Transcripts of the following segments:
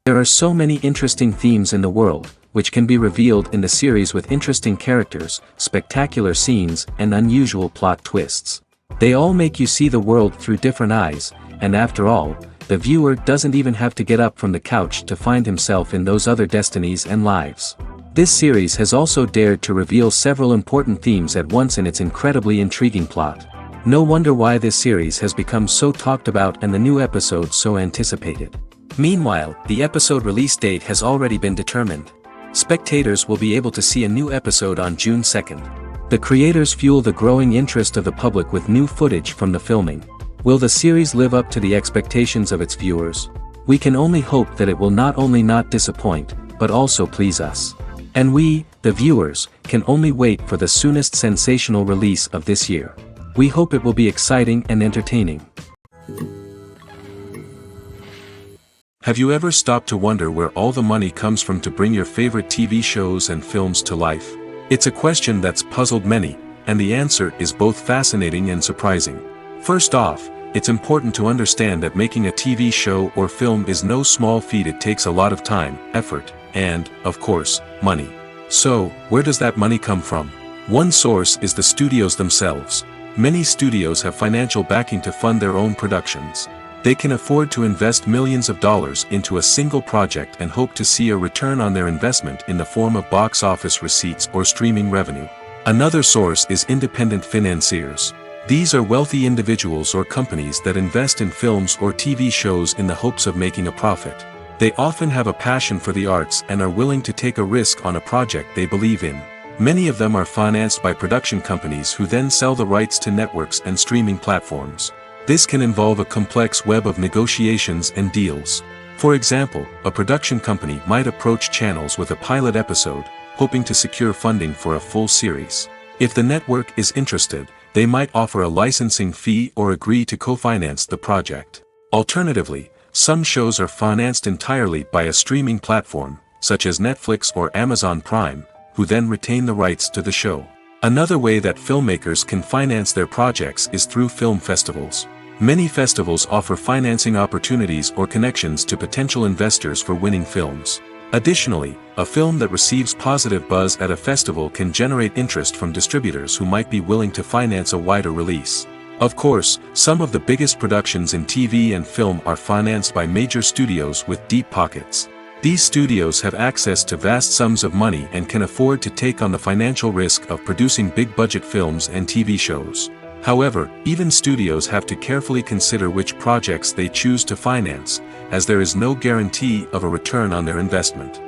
There are so many interesting themes in the world, which can be revealed in the series with interesting characters, spectacular scenes, and unusual plot twists. They all make you see the world through different eyes, and after all, the viewer doesn't even have to get up from the couch to find himself in those other destinies and lives. This series has also dared to reveal several important themes at once in its incredibly intriguing plot. No wonder why this series has become so talked about and the new episodes so anticipated. Meanwhile, the episode release date has already been determined. Spectators will be able to see a new episode on June 2nd. The creators fuel the growing interest of the public with new footage from the filming. Will the series live up to the expectations of its viewers? We can only hope that it will not only not disappoint, but also please us. And we, the viewers, can only wait for the soonest sensational release of this year. We hope it will be exciting and entertaining. Have you ever stopped to wonder where all the money comes from to bring your favorite TV shows and films to life? It's a question that's puzzled many, and the answer is both fascinating and surprising. First off, it's important to understand that making a TV show or film is no small feat. It takes a lot of time, effort, and, of course, money. So, where does that money come from? One source is the studios themselves. Many studios have financial backing to fund their own productions. They can afford to invest millions of dollars into a single project and hope to see a return on their investment in the form of box office receipts or streaming revenue. Another source is independent financiers. These are wealthy individuals or companies that invest in films or TV shows in the hopes of making a profit. They often have a passion for the arts and are willing to take a risk on a project they believe in. Many of them are financed by production companies who then sell the rights to networks and streaming platforms. This can involve a complex web of negotiations and deals. For example, a production company might approach channels with a pilot episode, hoping to secure funding for a full series. If the network is interested, they might offer a licensing fee or agree to co-finance the project. Alternatively, some shows are financed entirely by a streaming platform, such as Netflix or Amazon Prime, who then retain the rights to the show. Another way that filmmakers can finance their projects is through film festivals. Many festivals offer financing opportunities or connections to potential investors for winning films. Additionally, a film that receives positive buzz at a festival can generate interest from distributors who might be willing to finance a wider release. Of course, some of the biggest productions in TV and film are financed by major studios with deep pockets. These studios have access to vast sums of money and can afford to take on the financial risk of producing big-budget films and TV shows. However, even studios have to carefully consider which projects they choose to finance, as there is no guarantee of a return on their investment.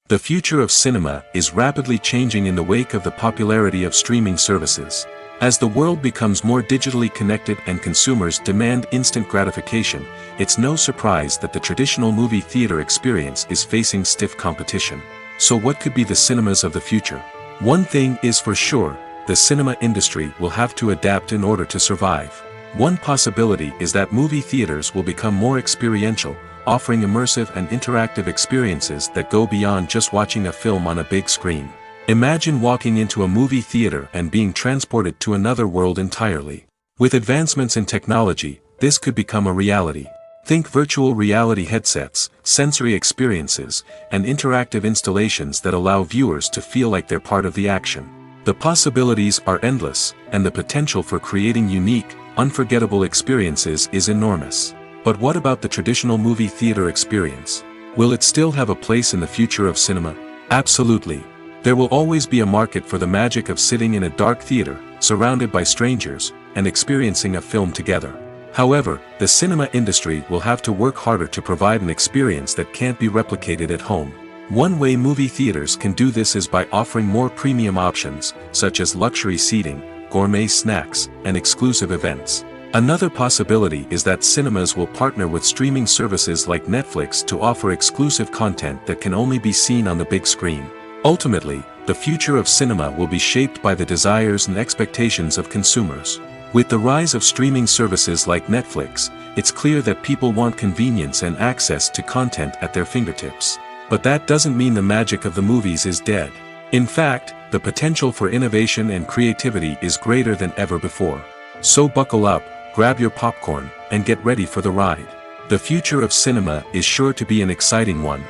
The future of cinema is rapidly changing in the wake of the popularity of streaming services. As the world becomes more digitally connected and consumers demand instant gratification, it's no surprise that the traditional movie theater experience is facing stiff competition. So what could be the cinemas of the future? One thing is for sure, the cinema industry will have to adapt in order to survive. One possibility is that movie theaters will become more experiential, offering immersive and interactive experiences that go beyond just watching a film on a big screen. Imagine walking into a movie theater and being transported to another world entirely. With advancements in technology, this could become a reality. Think virtual reality headsets, sensory experiences, and interactive installations that allow viewers to feel like they're part of the action. The possibilities are endless, and the potential for creating unique, unforgettable experiences is enormous. But what about the traditional movie theater experience? Will it still have a place in the future of cinema? Absolutely. There will always be a market for the magic of sitting in a dark theater, surrounded by strangers, and experiencing a film together. However, the cinema industry will have to work harder to provide an experience that can't be replicated at home. One way movie theaters can do this is by offering more premium options, such as luxury seating, gourmet snacks, and exclusive events. Another possibility is that cinemas will partner with streaming services like Netflix to offer exclusive content that can only be seen on the big screen. Ultimately, the future of cinema will be shaped by the desires and expectations of consumers. With the rise of streaming services like Netflix, it's clear that people want convenience and access to content at their fingertips. But that doesn't mean the magic of the movies is dead. In fact, the potential for innovation and creativity is greater than ever before. So buckle up, grab your popcorn, and get ready for the ride. The future of cinema is sure to be an exciting one.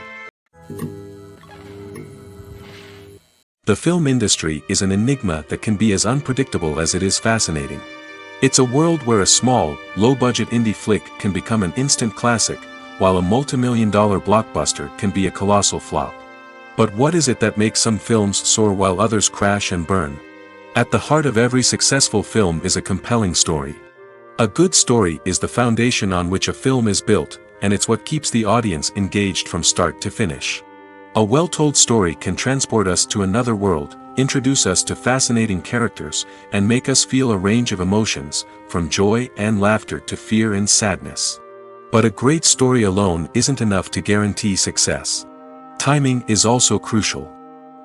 The film industry is an enigma that can be as unpredictable as it is fascinating. It's a world where a small, low-budget indie flick can become an instant classic, while a multi-million-dollar blockbuster can be a colossal flop. But what is it that makes some films soar while others crash and burn? At the heart of every successful film is a compelling story. A good story is the foundation on which a film is built, and it's what keeps the audience engaged from start to finish. A well-told story can transport us to another world, introduce us to fascinating characters, and make us feel a range of emotions, from joy and laughter to fear and sadness. But a great story alone isn't enough to guarantee success. Timing is also crucial.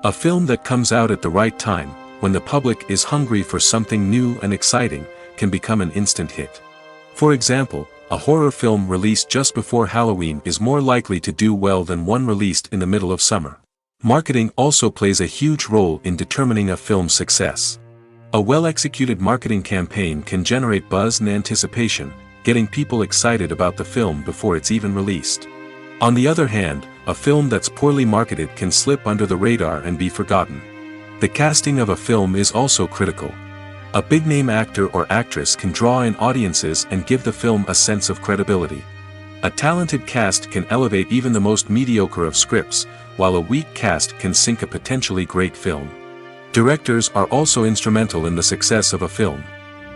A film that comes out at the right time, when the public is hungry for something new and exciting, can become an instant hit. For example, a horror film released just before Halloween is more likely to do well than one released in the middle of summer. Marketing also plays a huge role in determining a film's success. A well-executed marketing campaign can generate buzz and anticipation, getting people excited about the film before it's even released. On the other hand, a film that's poorly marketed can slip under the radar and be forgotten. The casting of a film is also critical. A big-name actor or actress can draw in audiences and give the film a sense of credibility. A talented cast can elevate even the most mediocre of scripts, while a weak cast can sink a potentially great film. Directors are also instrumental in the success of a film.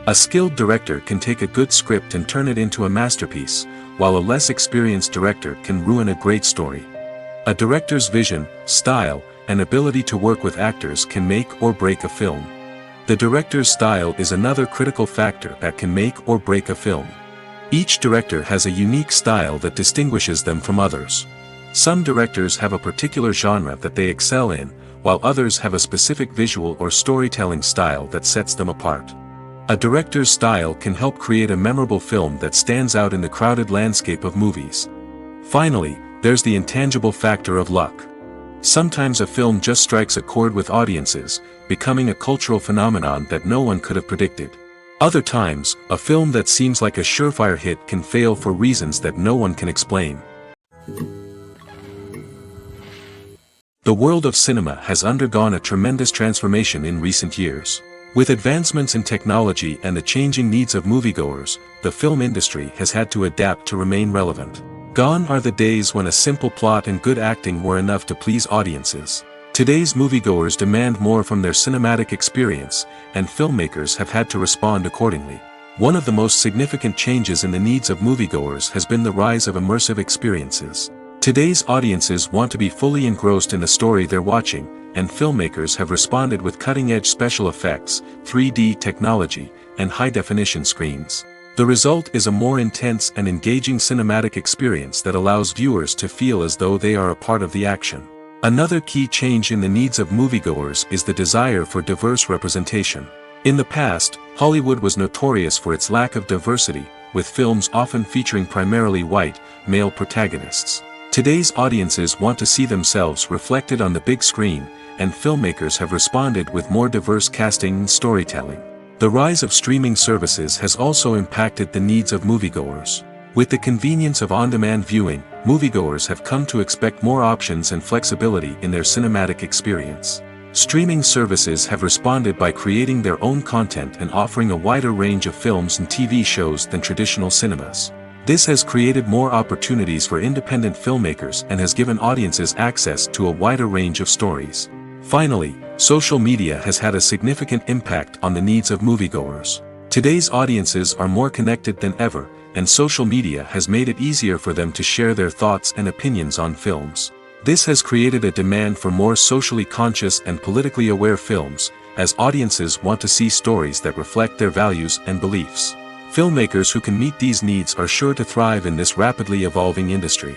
A skilled director can take a good script and turn it into a masterpiece, while a less experienced director can ruin a great story. A director's vision, style, and ability to work with actors can make or break a film. The director's style is another critical factor that can make or break a film. Each director has a unique style that distinguishes them from others. Some directors have a particular genre that they excel in, while others have a specific visual or storytelling style that sets them apart. A director's style can help create a memorable film that stands out in the crowded landscape of movies. Finally, there's the intangible factor of luck. Sometimes a film just strikes a chord with audiences, becoming a cultural phenomenon that no one could have predicted. Other times, a film that seems like a surefire hit can fail for reasons that no one can explain. The world of cinema has undergone a tremendous transformation in recent years. With advancements in technology and the changing needs of moviegoers, the film industry has had to adapt to remain relevant. Gone are the days when a simple plot and good acting were enough to please audiences. Today's moviegoers demand more from their cinematic experience, and filmmakers have had to respond accordingly. One of the most significant changes in the needs of moviegoers has been the rise of immersive experiences. Today's audiences want to be fully engrossed in the story they're watching, and filmmakers have responded with cutting-edge special effects, 3D technology, and high-definition screens. The result is a more intense and engaging cinematic experience that allows viewers to feel as though they are a part of the action. Another key change in the needs of moviegoers is the desire for diverse representation. In the past, Hollywood was notorious for its lack of diversity, with films often featuring primarily white, male protagonists. Today's audiences want to see themselves reflected on the big screen, and filmmakers have responded with more diverse casting and storytelling. The rise of streaming services has also impacted the needs of moviegoers. With the convenience of on-demand viewing, moviegoers have come to expect more options and flexibility in their cinematic experience. Streaming services have responded by creating their own content and offering a wider range of films and TV shows than traditional cinemas. This has created more opportunities for independent filmmakers and has given audiences access to a wider range of stories. Finally, social media has had a significant impact on the needs of moviegoers. Today's audiences are more connected than ever, and social media has made it easier for them to share their thoughts and opinions on films. This has created a demand for more socially conscious and politically aware films, as audiences want to see stories that reflect their values and beliefs. Filmmakers who can meet these needs are sure to thrive in this rapidly evolving industry.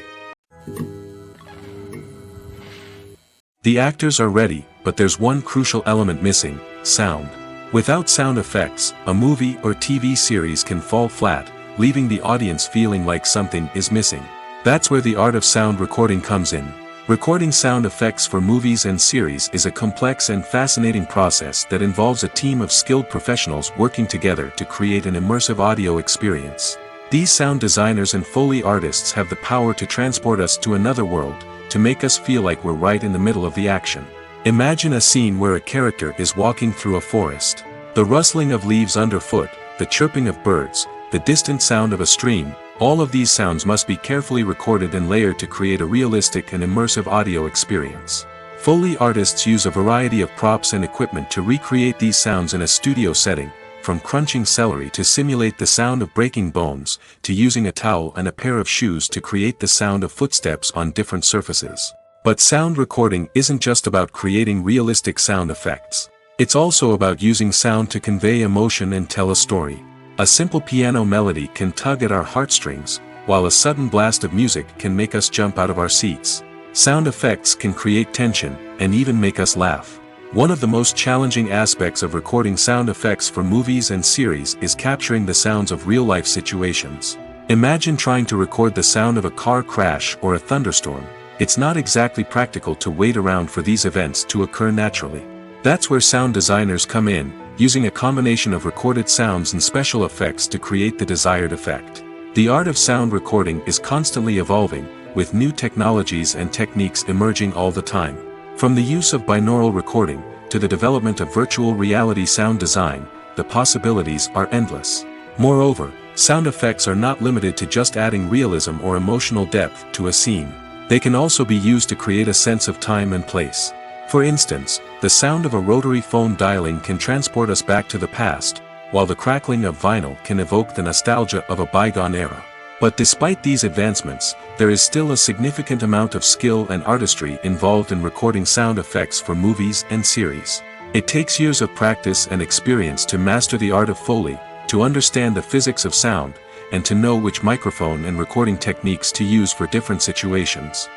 The actors are ready, but there's one crucial element missing: sound. Without sound effects, a movie or TV series can fall flat, leaving the audience feeling like something is missing. That's where the art of sound recording comes in. Recording sound effects for movies and series is a complex and fascinating process that involves a team of skilled professionals working together to create an immersive audio experience. These sound designers and Foley artists have the power to transport us to another world, to make us feel like we're right in the middle of the action. Imagine a scene where a character is walking through a forest. The rustling of leaves underfoot, the chirping of birds, the distant sound of a stream, all of these sounds must be carefully recorded and layered to create a realistic and immersive audio experience. Foley artists use a variety of props and equipment to recreate these sounds in a studio setting, from crunching celery to simulate the sound of breaking bones, to using a towel and a pair of shoes to create the sound of footsteps on different surfaces. But sound recording isn't just about creating realistic sound effects. It's also about using sound to convey emotion and tell a story. A simple piano melody can tug at our heartstrings, while a sudden blast of music can make us jump out of our seats. Sound effects can create tension, and even make us laugh. One of the most challenging aspects of recording sound effects for movies and series is capturing the sounds of real-life situations. Imagine trying to record the sound of a car crash or a thunderstorm. It's not exactly practical to wait around for these events to occur naturally. That's where sound designers come in, using a combination of recorded sounds and special effects to create the desired effect. The art of sound recording is constantly evolving, with new technologies and techniques emerging all the time. From the use of binaural recording, to the development of virtual reality sound design, the possibilities are endless. Moreover, sound effects are not limited to just adding realism or emotional depth to a scene. They can also be used to create a sense of time and place. For instance, the sound of a rotary phone dialing can transport us back to the past, while the crackling of vinyl can evoke the nostalgia of a bygone era. But despite these advancements, there is still a significant amount of skill and artistry involved in recording sound effects for movies and series. It takes years of practice and experience to master the art of Foley, to understand the physics of sound, and to know which microphone and recording techniques to use for different situations.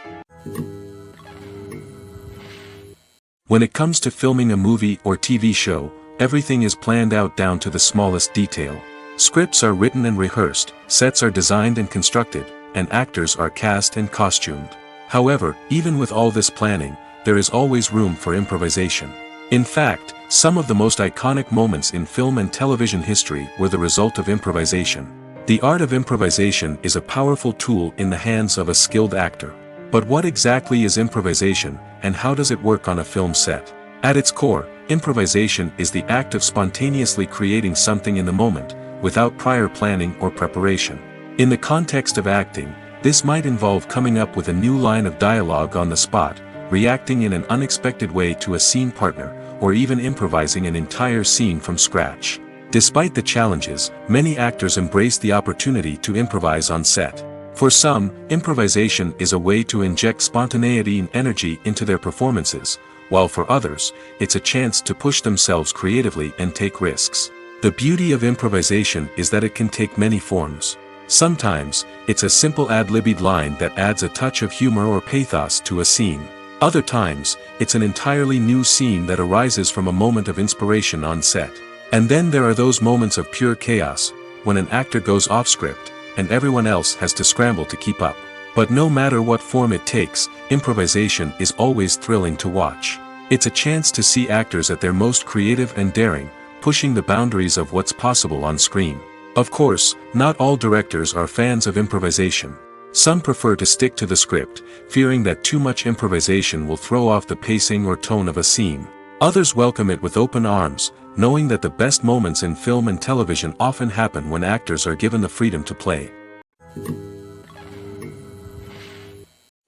When it comes to filming a movie or TV show, everything is planned out down to the smallest detail. Scripts are written and rehearsed, sets are designed and constructed, and actors are cast and costumed. However, even with all this planning, there is always room for improvisation. In fact, some of the most iconic moments in film and television history were the result of improvisation. The art of improvisation is a powerful tool in the hands of a skilled actor. But what exactly is improvisation, and how does it work on a film set? At its core, improvisation is the act of spontaneously creating something in the moment, without prior planning or preparation. In the context of acting, this might involve coming up with a new line of dialogue on the spot, reacting in an unexpected way to a scene partner, or even improvising an entire scene from scratch. Despite the challenges, many actors embrace the opportunity to improvise on set. For some, improvisation is a way to inject spontaneity and energy into their performances, while for others, it's a chance to push themselves creatively and take risks. The beauty of improvisation is that it can take many forms. Sometimes, it's a simple ad-libbed line that adds a touch of humor or pathos to a scene. Other times, it's an entirely new scene that arises from a moment of inspiration on set. And then there are those moments of pure chaos, when an actor goes off script, and everyone else has to scramble to keep up. But no matter what form it takes, improvisation is always thrilling to watch. It's a chance to see actors at their most creative and daring, pushing the boundaries of what's possible on screen. Of course, not all directors are fans of improvisation. Some prefer to stick to the script, fearing that too much improvisation will throw off the pacing or tone of a scene. Others welcome it with open arms, knowing that the best moments in film and television often happen when actors are given the freedom to play.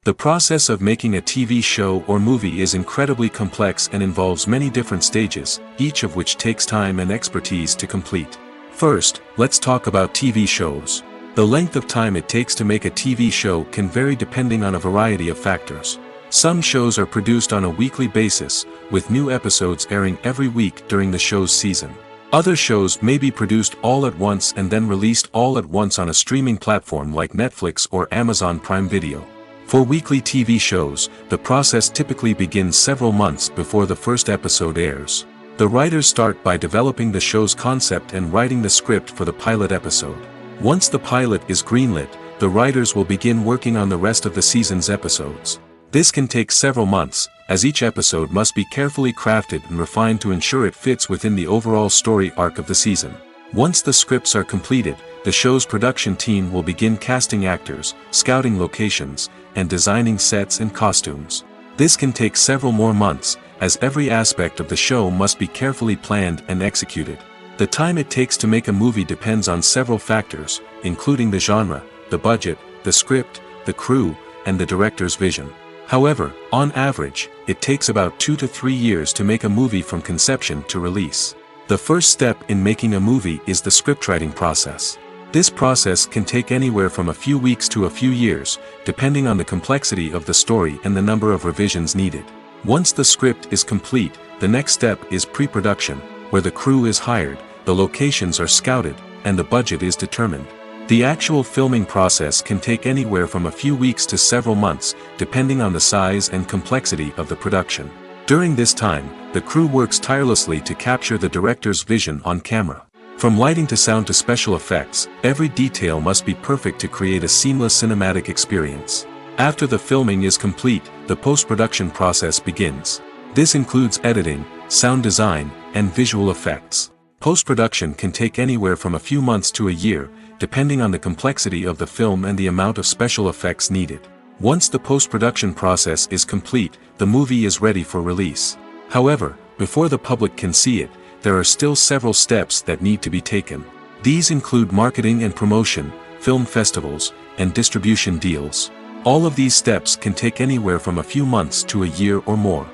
The process of making a TV show or movie is incredibly complex and involves many different stages, each of which takes time and expertise to complete. First, let's talk about TV shows. The length of time it takes to make a TV show can vary depending on a variety of factors. Some shows are produced on a weekly basis, with new episodes airing every week during the show's season. Other shows may be produced all at once and then released all at once on a streaming platform like Netflix or Amazon Prime Video. For weekly TV shows, the process typically begins several months before the first episode airs. The writers start by developing the show's concept and writing the script for the pilot episode. Once the pilot is greenlit, the writers will begin working on the rest of the season's episodes. This can take several months, as each episode must be carefully crafted and refined to ensure it fits within the overall story arc of the season. Once the scripts are completed, the show's production team will begin casting actors, scouting locations, and designing sets and costumes. This can take several more months, as every aspect of the show must be carefully planned and executed. The time it takes to make a movie depends on several factors, including the genre, the budget, the script, the crew, and the director's vision. However, on average, it takes about 2 to 3 years to make a movie from conception to release. The first step in making a movie is the scriptwriting process. This process can take anywhere from a few weeks to a few years, depending on the complexity of the story and the number of revisions needed. Once the script is complete, the next step is pre-production, where the crew is hired, the locations are scouted, and the budget is determined. The actual filming process can take anywhere from a few weeks to several months, depending on the size and complexity of the production. During this time, the crew works tirelessly to capture the director's vision on camera. From lighting to sound to special effects, every detail must be perfect to create a seamless cinematic experience. After the filming is complete, the post-production process begins. This includes editing, sound design, and visual effects. Post-production can take anywhere from a few months to a year, depending on the complexity of the film and the amount of special effects needed. Once the post-production process is complete, the movie is ready for release. However, before the public can see it, there are still several steps that need to be taken. These include marketing and promotion, film festivals, and distribution deals. All of these steps can take anywhere from a few months to a year or more.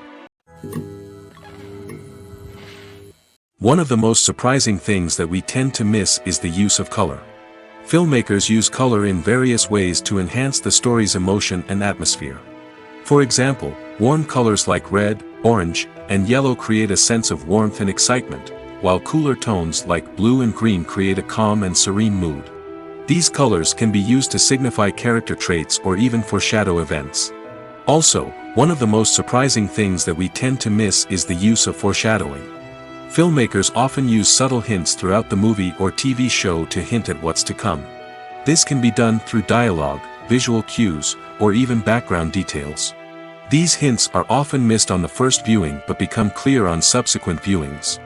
One of the most surprising things that we tend to miss is the use of color. Filmmakers use color in various ways to enhance the story's emotion and atmosphere. For example, warm colors like red, orange, and yellow create a sense of warmth and excitement, while cooler tones like blue and green create a calm and serene mood. These colors can be used to signify character traits or even foreshadow events. Also, one of the most surprising things that we tend to miss is the use of foreshadowing. Filmmakers often use subtle hints throughout the movie or TV show to hint at what's to come. This can be done through dialogue, visual cues, or even background details. These hints are often missed on the first viewing but become clear on subsequent viewings.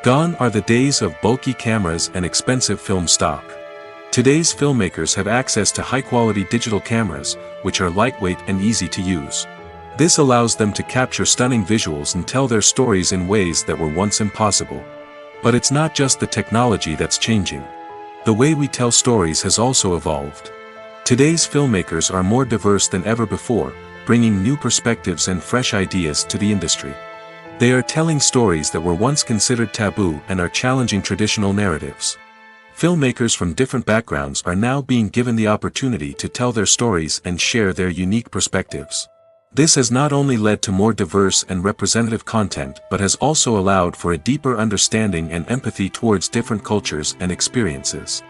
Gone are the days of bulky cameras and expensive film stock. Today's filmmakers have access to high-quality digital cameras, which are lightweight and easy to use. This allows them to capture stunning visuals and tell their stories in ways that were once impossible. But it's not just the technology that's changing. The way we tell stories has also evolved. Today's filmmakers are more diverse than ever before, bringing new perspectives and fresh ideas to the industry. They are telling stories that were once considered taboo and are challenging traditional narratives. Filmmakers from different backgrounds are now being given the opportunity to tell their stories and share their unique perspectives. This has not only led to more diverse and representative content but has also allowed for a deeper understanding and empathy towards different cultures and experiences.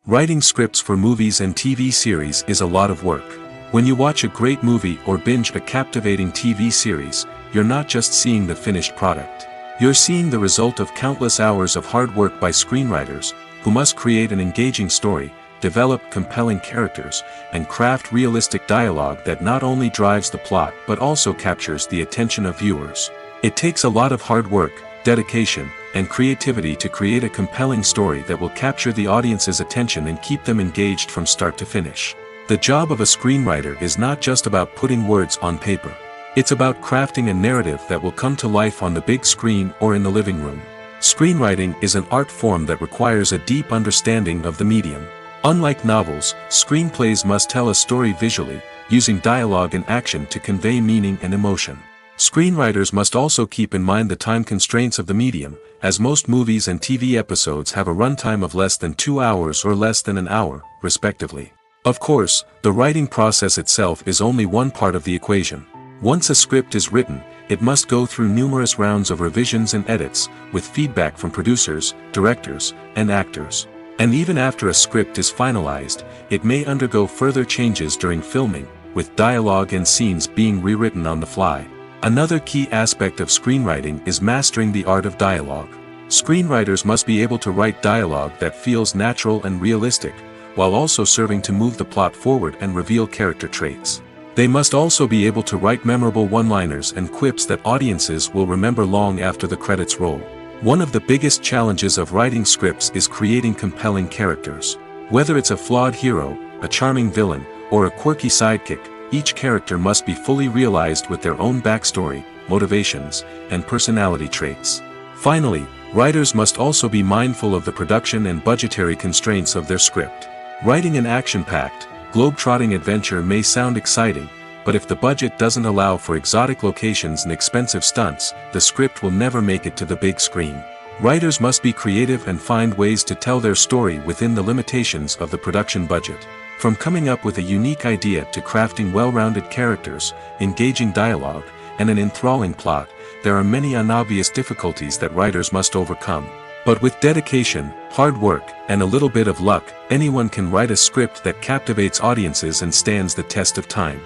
Writing scripts for movies and TV series is a lot of work. When you watch a great movie or binge a captivating TV series, you're not just seeing the finished product. You're seeing the result of countless hours of hard work by screenwriters, who must create an engaging story, develop compelling characters, and craft realistic dialogue that not only drives the plot but also captures the attention of viewers. It takes a lot of hard work, dedication, and creativity to create a compelling story that will capture the audience's attention and keep them engaged from start to finish. The job of a screenwriter is not just about putting words on paper. It's about crafting a narrative that will come to life on the big screen or in the living room. Screenwriting is an art form that requires a deep understanding of the medium. Unlike novels, screenplays must tell a story visually, using dialogue and action to convey meaning and emotion. Screenwriters must also keep in mind the time constraints of the medium, as most movies and TV episodes have a runtime of less than 2 hours or less than an hour, respectively. Of course, the writing process itself is only one part of the equation. Once a script is written, it must go through numerous rounds of revisions and edits, with feedback from producers, directors, and actors. And even after a script is finalized, it may undergo further changes during filming, with dialogue and scenes being rewritten on the fly. Another key aspect of screenwriting is mastering the art of dialogue. Screenwriters must be able to write dialogue that feels natural and realistic, while also serving to move the plot forward and reveal character traits. They must also be able to write memorable one-liners and quips that audiences will remember long after the credits roll. One of the biggest challenges of writing scripts is creating compelling characters. Whether it's a flawed hero, a charming villain, or a quirky sidekick, each character must be fully realized with their own backstory, motivations, and personality traits. Finally, writers must also be mindful of the production and budgetary constraints of their script. Writing an action-packed, globe-trotting adventure may sound exciting, but if the budget doesn't allow for exotic locations and expensive stunts, the script will never make it to the big screen. Writers must be creative and find ways to tell their story within the limitations of the production budget. From coming up with a unique idea to crafting well-rounded characters, engaging dialogue, and an enthralling plot, there are many unobvious difficulties that writers must overcome. But with dedication, hard work, and a little bit of luck, anyone can write a script that captivates audiences and stands the test of time.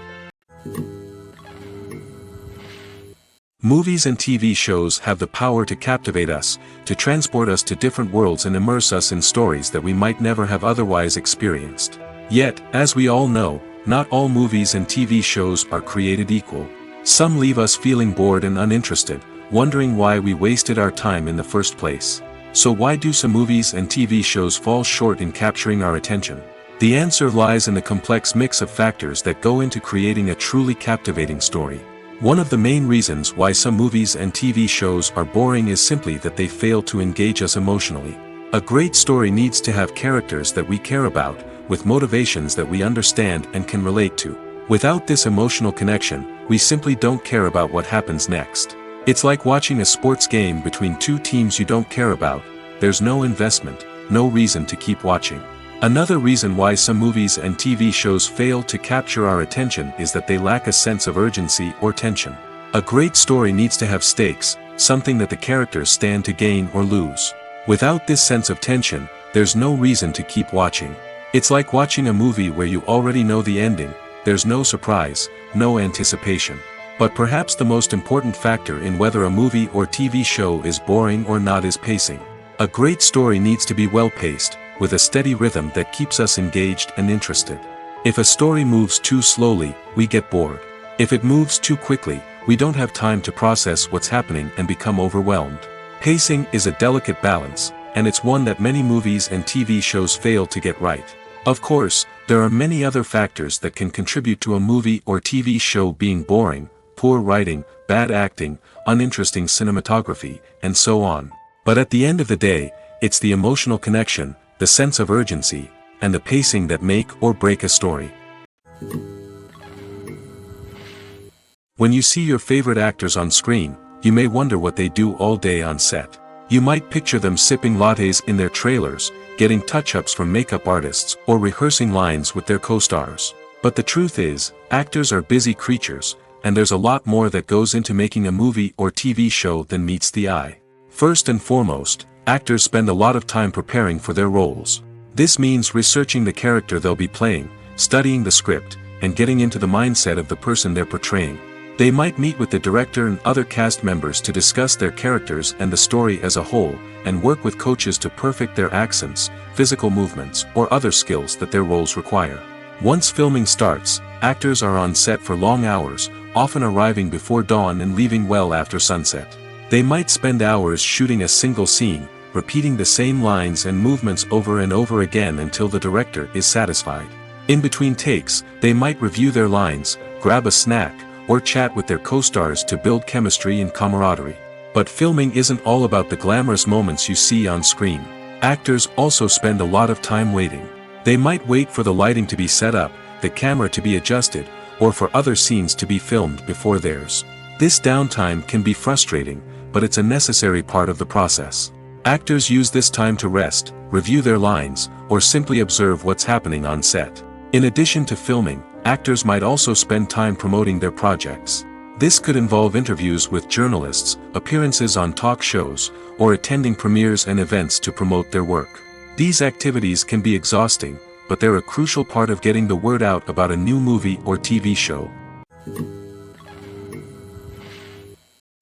Movies and TV shows have the power to captivate us, to transport us to different worlds and immerse us in stories that we might never have otherwise experienced. Yet, as we all know, not all movies and TV shows are created equal. Some leave us feeling bored and uninterested, wondering why we wasted our time in the first place. So why do some movies and TV shows fall short in capturing our attention? The answer lies in the complex mix of factors that go into creating a truly captivating story. One of the main reasons why some movies and TV shows are boring is simply that they fail to engage us emotionally. A great story needs to have characters that we care about, with motivations that we understand and can relate to. Without this emotional connection, we simply don't care about what happens next. It's like watching a sports game between two teams you don't care about. There's no investment, no reason to keep watching. Another reason why some movies and TV shows fail to capture our attention is that they lack a sense of urgency or tension. A great story needs to have stakes, something that the characters stand to gain or lose. Without this sense of tension, there's no reason to keep watching. It's like watching a movie where you already know the ending. There's no surprise, no anticipation. But perhaps the most important factor in whether a movie or TV show is boring or not is pacing. A great story needs to be well-paced, with a steady rhythm that keeps us engaged and interested. If a story moves too slowly, we get bored. If it moves too quickly, we don't have time to process what's happening and become overwhelmed. Pacing is a delicate balance, and it's one that many movies and TV shows fail to get right. Of course, there are many other factors that can contribute to a movie or TV show being boring: poor writing, bad acting, uninteresting cinematography, and so on. But at the end of the day, it's the emotional connection, the sense of urgency, and the pacing that make or break a story. When you see your favorite actors on screen, you may wonder what they do all day on set. You might picture them sipping lattes in their trailers, getting touch-ups from makeup artists, or rehearsing lines with their co-stars. But the truth is, actors are busy creatures, and there's a lot more that goes into making a movie or TV show than meets the eye. First and foremost, actors spend a lot of time preparing for their roles. This means researching the character they'll be playing, studying the script, and getting into the mindset of the person they're portraying. They might meet with the director and other cast members to discuss their characters and the story as a whole, and work with coaches to perfect their accents, physical movements, or other skills that their roles require. Once filming starts, actors are on set for long hours, often arriving before dawn and leaving well after sunset. They might spend hours shooting a single scene, repeating the same lines and movements over and over again until the director is satisfied. In between takes, they might review their lines, grab a snack, or chat with their co-stars to build chemistry and camaraderie. But filming isn't all about the glamorous moments you see on screen. Actors also spend a lot of time waiting. They might wait for the lighting to be set up, the camera to be adjusted, or for other scenes to be filmed before theirs. This downtime can be frustrating, but it's a necessary part of the process. Actors use this time to rest, review their lines, or simply observe what's happening on set. In addition to filming, actors might also spend time promoting their projects. This could involve interviews with journalists, appearances on talk shows, or attending premieres and events to promote their work. These activities can be exhausting, but they're a crucial part of getting the word out about a new movie or TV show.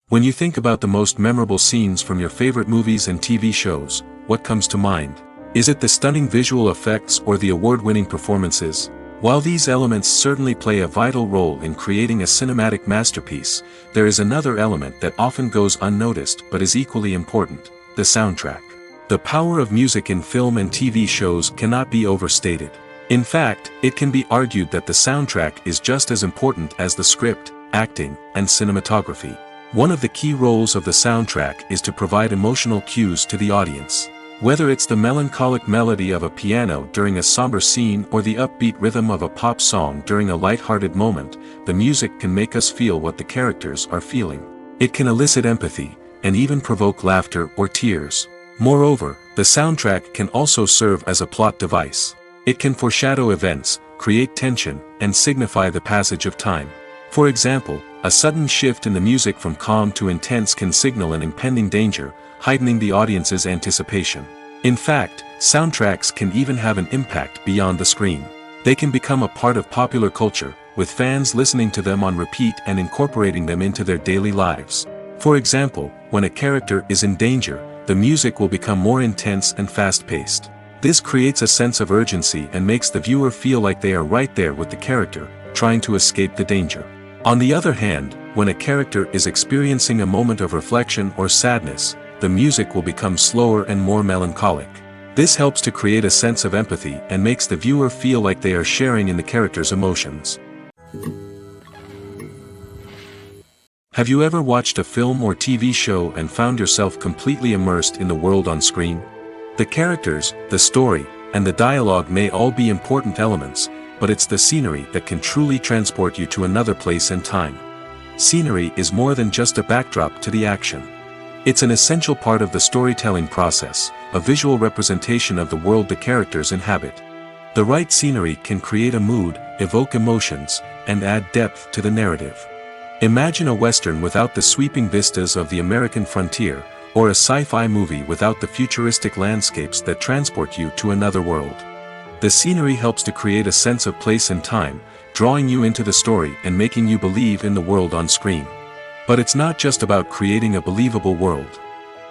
When you think about the most memorable scenes from your favorite movies and TV shows, what comes to mind? Is it the stunning visual effects or the award-winning performances? While these elements certainly play a vital role in creating a cinematic masterpiece, there is another element that often goes unnoticed but is equally important: the soundtrack. The power of music in film and TV shows cannot be overstated. In fact, it can be argued that the soundtrack is just as important as the script, acting, and cinematography. One of the key roles of the soundtrack is to provide emotional cues to the audience. Whether it's the melancholic melody of a piano during a somber scene or the upbeat rhythm of a pop song during a light-hearted moment, the music can make us feel what the characters are feeling. It can elicit empathy, and even provoke laughter or tears. Moreover, the soundtrack can also serve as a plot device. It can foreshadow events, create tension, and signify the passage of time. For example, a sudden shift in the music from calm to intense can signal an impending danger, heightening the audience's anticipation. In fact, soundtracks can even have an impact beyond the screen. They can become a part of popular culture, with fans listening to them on repeat and incorporating them into their daily lives. For example, when a character is in danger, the music will become more intense and fast-paced. This creates a sense of urgency and makes the viewer feel like they are right there with the character, trying to escape the danger. On the other hand, when a character is experiencing a moment of reflection or sadness, the music will become slower and more melancholic. This helps to create a sense of empathy and makes the viewer feel like they are sharing in the character's emotions. Have you ever watched a film or TV show and found yourself completely immersed in the world on screen? The characters, the story, and the dialogue may all be important elements, but it's the scenery that can truly transport you to another place and time. Scenery is more than just a backdrop to the action. It's an essential part of the storytelling process, a visual representation of the world the characters inhabit. The right scenery can create a mood, evoke emotions, and add depth to the narrative. Imagine a Western without the sweeping vistas of the American frontier, or a sci-fi movie without the futuristic landscapes that transport you to another world. The scenery helps to create a sense of place and time, drawing you into the story and making you believe in the world on screen. But it's not just about creating a believable world.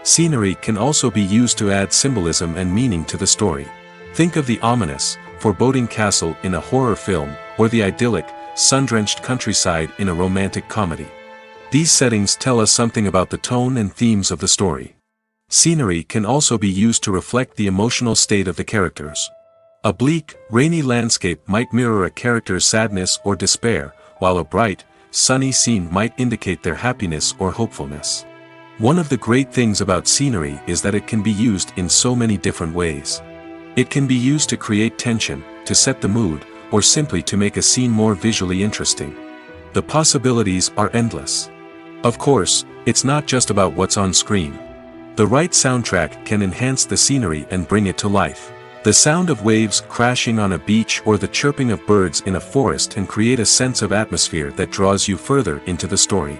Scenery can also be used to add symbolism and meaning to the story. Think of the ominous, foreboding castle in a horror film, or the idyllic, sun-drenched countryside in a romantic comedy. These settings tell us something about the tone and themes of the story. Scenery can also be used to reflect the emotional state of the characters. A bleak, rainy landscape might mirror a character's sadness or despair, while a bright, sunny scene might indicate their happiness or hopefulness. One of the great things about scenery is that it can be used in so many different ways. It can be used to create tension, to set the mood, or simply to make a scene more visually interesting. The possibilities are endless. Of course, it's not just about what's on screen. The right soundtrack can enhance the scenery and bring it to life. The sound of waves crashing on a beach or the chirping of birds in a forest can create a sense of atmosphere that draws you further into the story.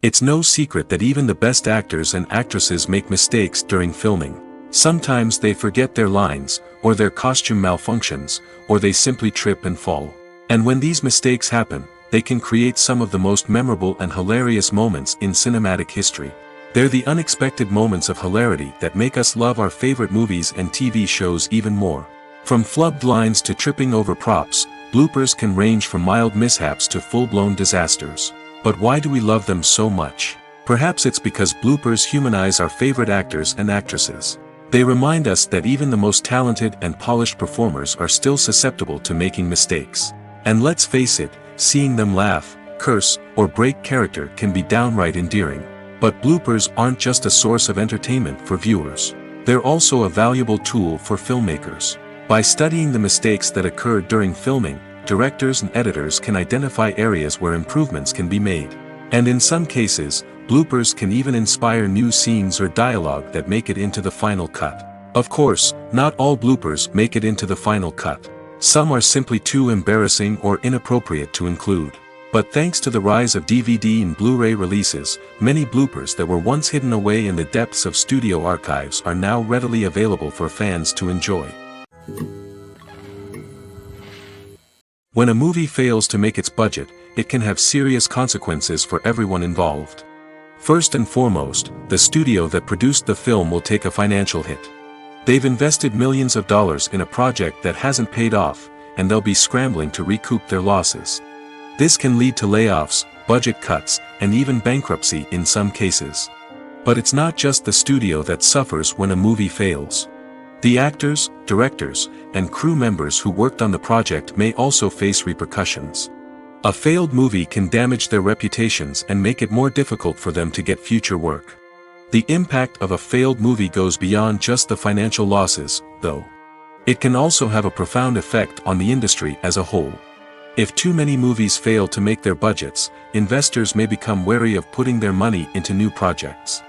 It's no secret that even the best actors and actresses make mistakes during filming. Sometimes they forget their lines, or their costume malfunctions, or they simply trip and fall. And when these mistakes happen, they can create some of the most memorable and hilarious moments in cinematic history. They're the unexpected moments of hilarity that make us love our favorite movies and TV shows even more. From flubbed lines to tripping over props, bloopers can range from mild mishaps to full-blown disasters. But why do we love them so much? Perhaps it's because bloopers humanize our favorite actors and actresses. They remind us that even the most talented and polished performers are still susceptible to making mistakes. And let's face it, seeing them laugh, curse, or break character can be downright endearing. But bloopers aren't just a source of entertainment for viewers. They're also a valuable tool for filmmakers. By studying the mistakes that occurred during filming, directors and editors can identify areas where improvements can be made. And in some cases, bloopers can even inspire new scenes or dialogue that make it into the final cut. Of course, not all bloopers make it into the final cut. Some are simply too embarrassing or inappropriate to include. But thanks to the rise of DVD and Blu-ray releases, many bloopers that were once hidden away in the depths of studio archives are now readily available for fans to enjoy. When a movie fails to make its budget, it can have serious consequences for everyone involved. First and foremost, the studio that produced the film will take a financial hit. They've invested millions of dollars in a project that hasn't paid off, and they'll be scrambling to recoup their losses. This can lead to layoffs, budget cuts, and even bankruptcy in some cases. But it's not just the studio that suffers when a movie fails. The actors, directors, and crew members who worked on the project may also face repercussions. A failed movie can damage their reputations and make it more difficult for them to get future work. The impact of a failed movie goes beyond just the financial losses, though. It can also have a profound effect on the industry as a whole. If too many movies fail to make their budgets, investors may become wary of putting their money into new projects.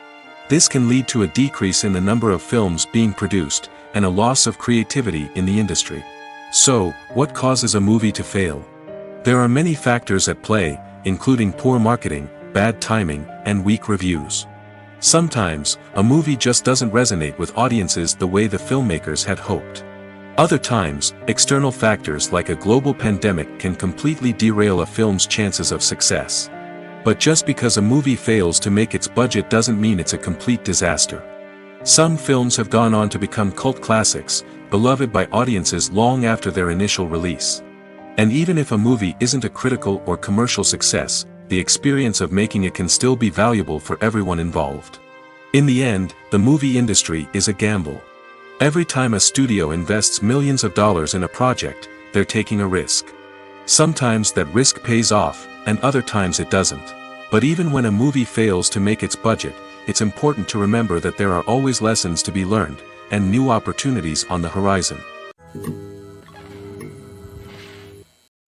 This can lead to a decrease in the number of films being produced, and a loss of creativity in the industry. So, what causes a movie to fail? There are many factors at play, including poor marketing, bad timing, and weak reviews. Sometimes, a movie just doesn't resonate with audiences the way the filmmakers had hoped. Other times, external factors like a global pandemic can completely derail a film's chances of success. But just because a movie fails to make its budget doesn't mean it's a complete disaster. Some films have gone on to become cult classics, beloved by audiences long after their initial release. And even if a movie isn't a critical or commercial success, the experience of making it can still be valuable for everyone involved. In the end, the movie industry is a gamble. Every time a studio invests millions of dollars in a project, they're taking a risk. Sometimes that risk pays off, and other times it doesn't. But even when a movie fails to make its budget, it's important to remember that there are always lessons to be learned, and new opportunities on the horizon.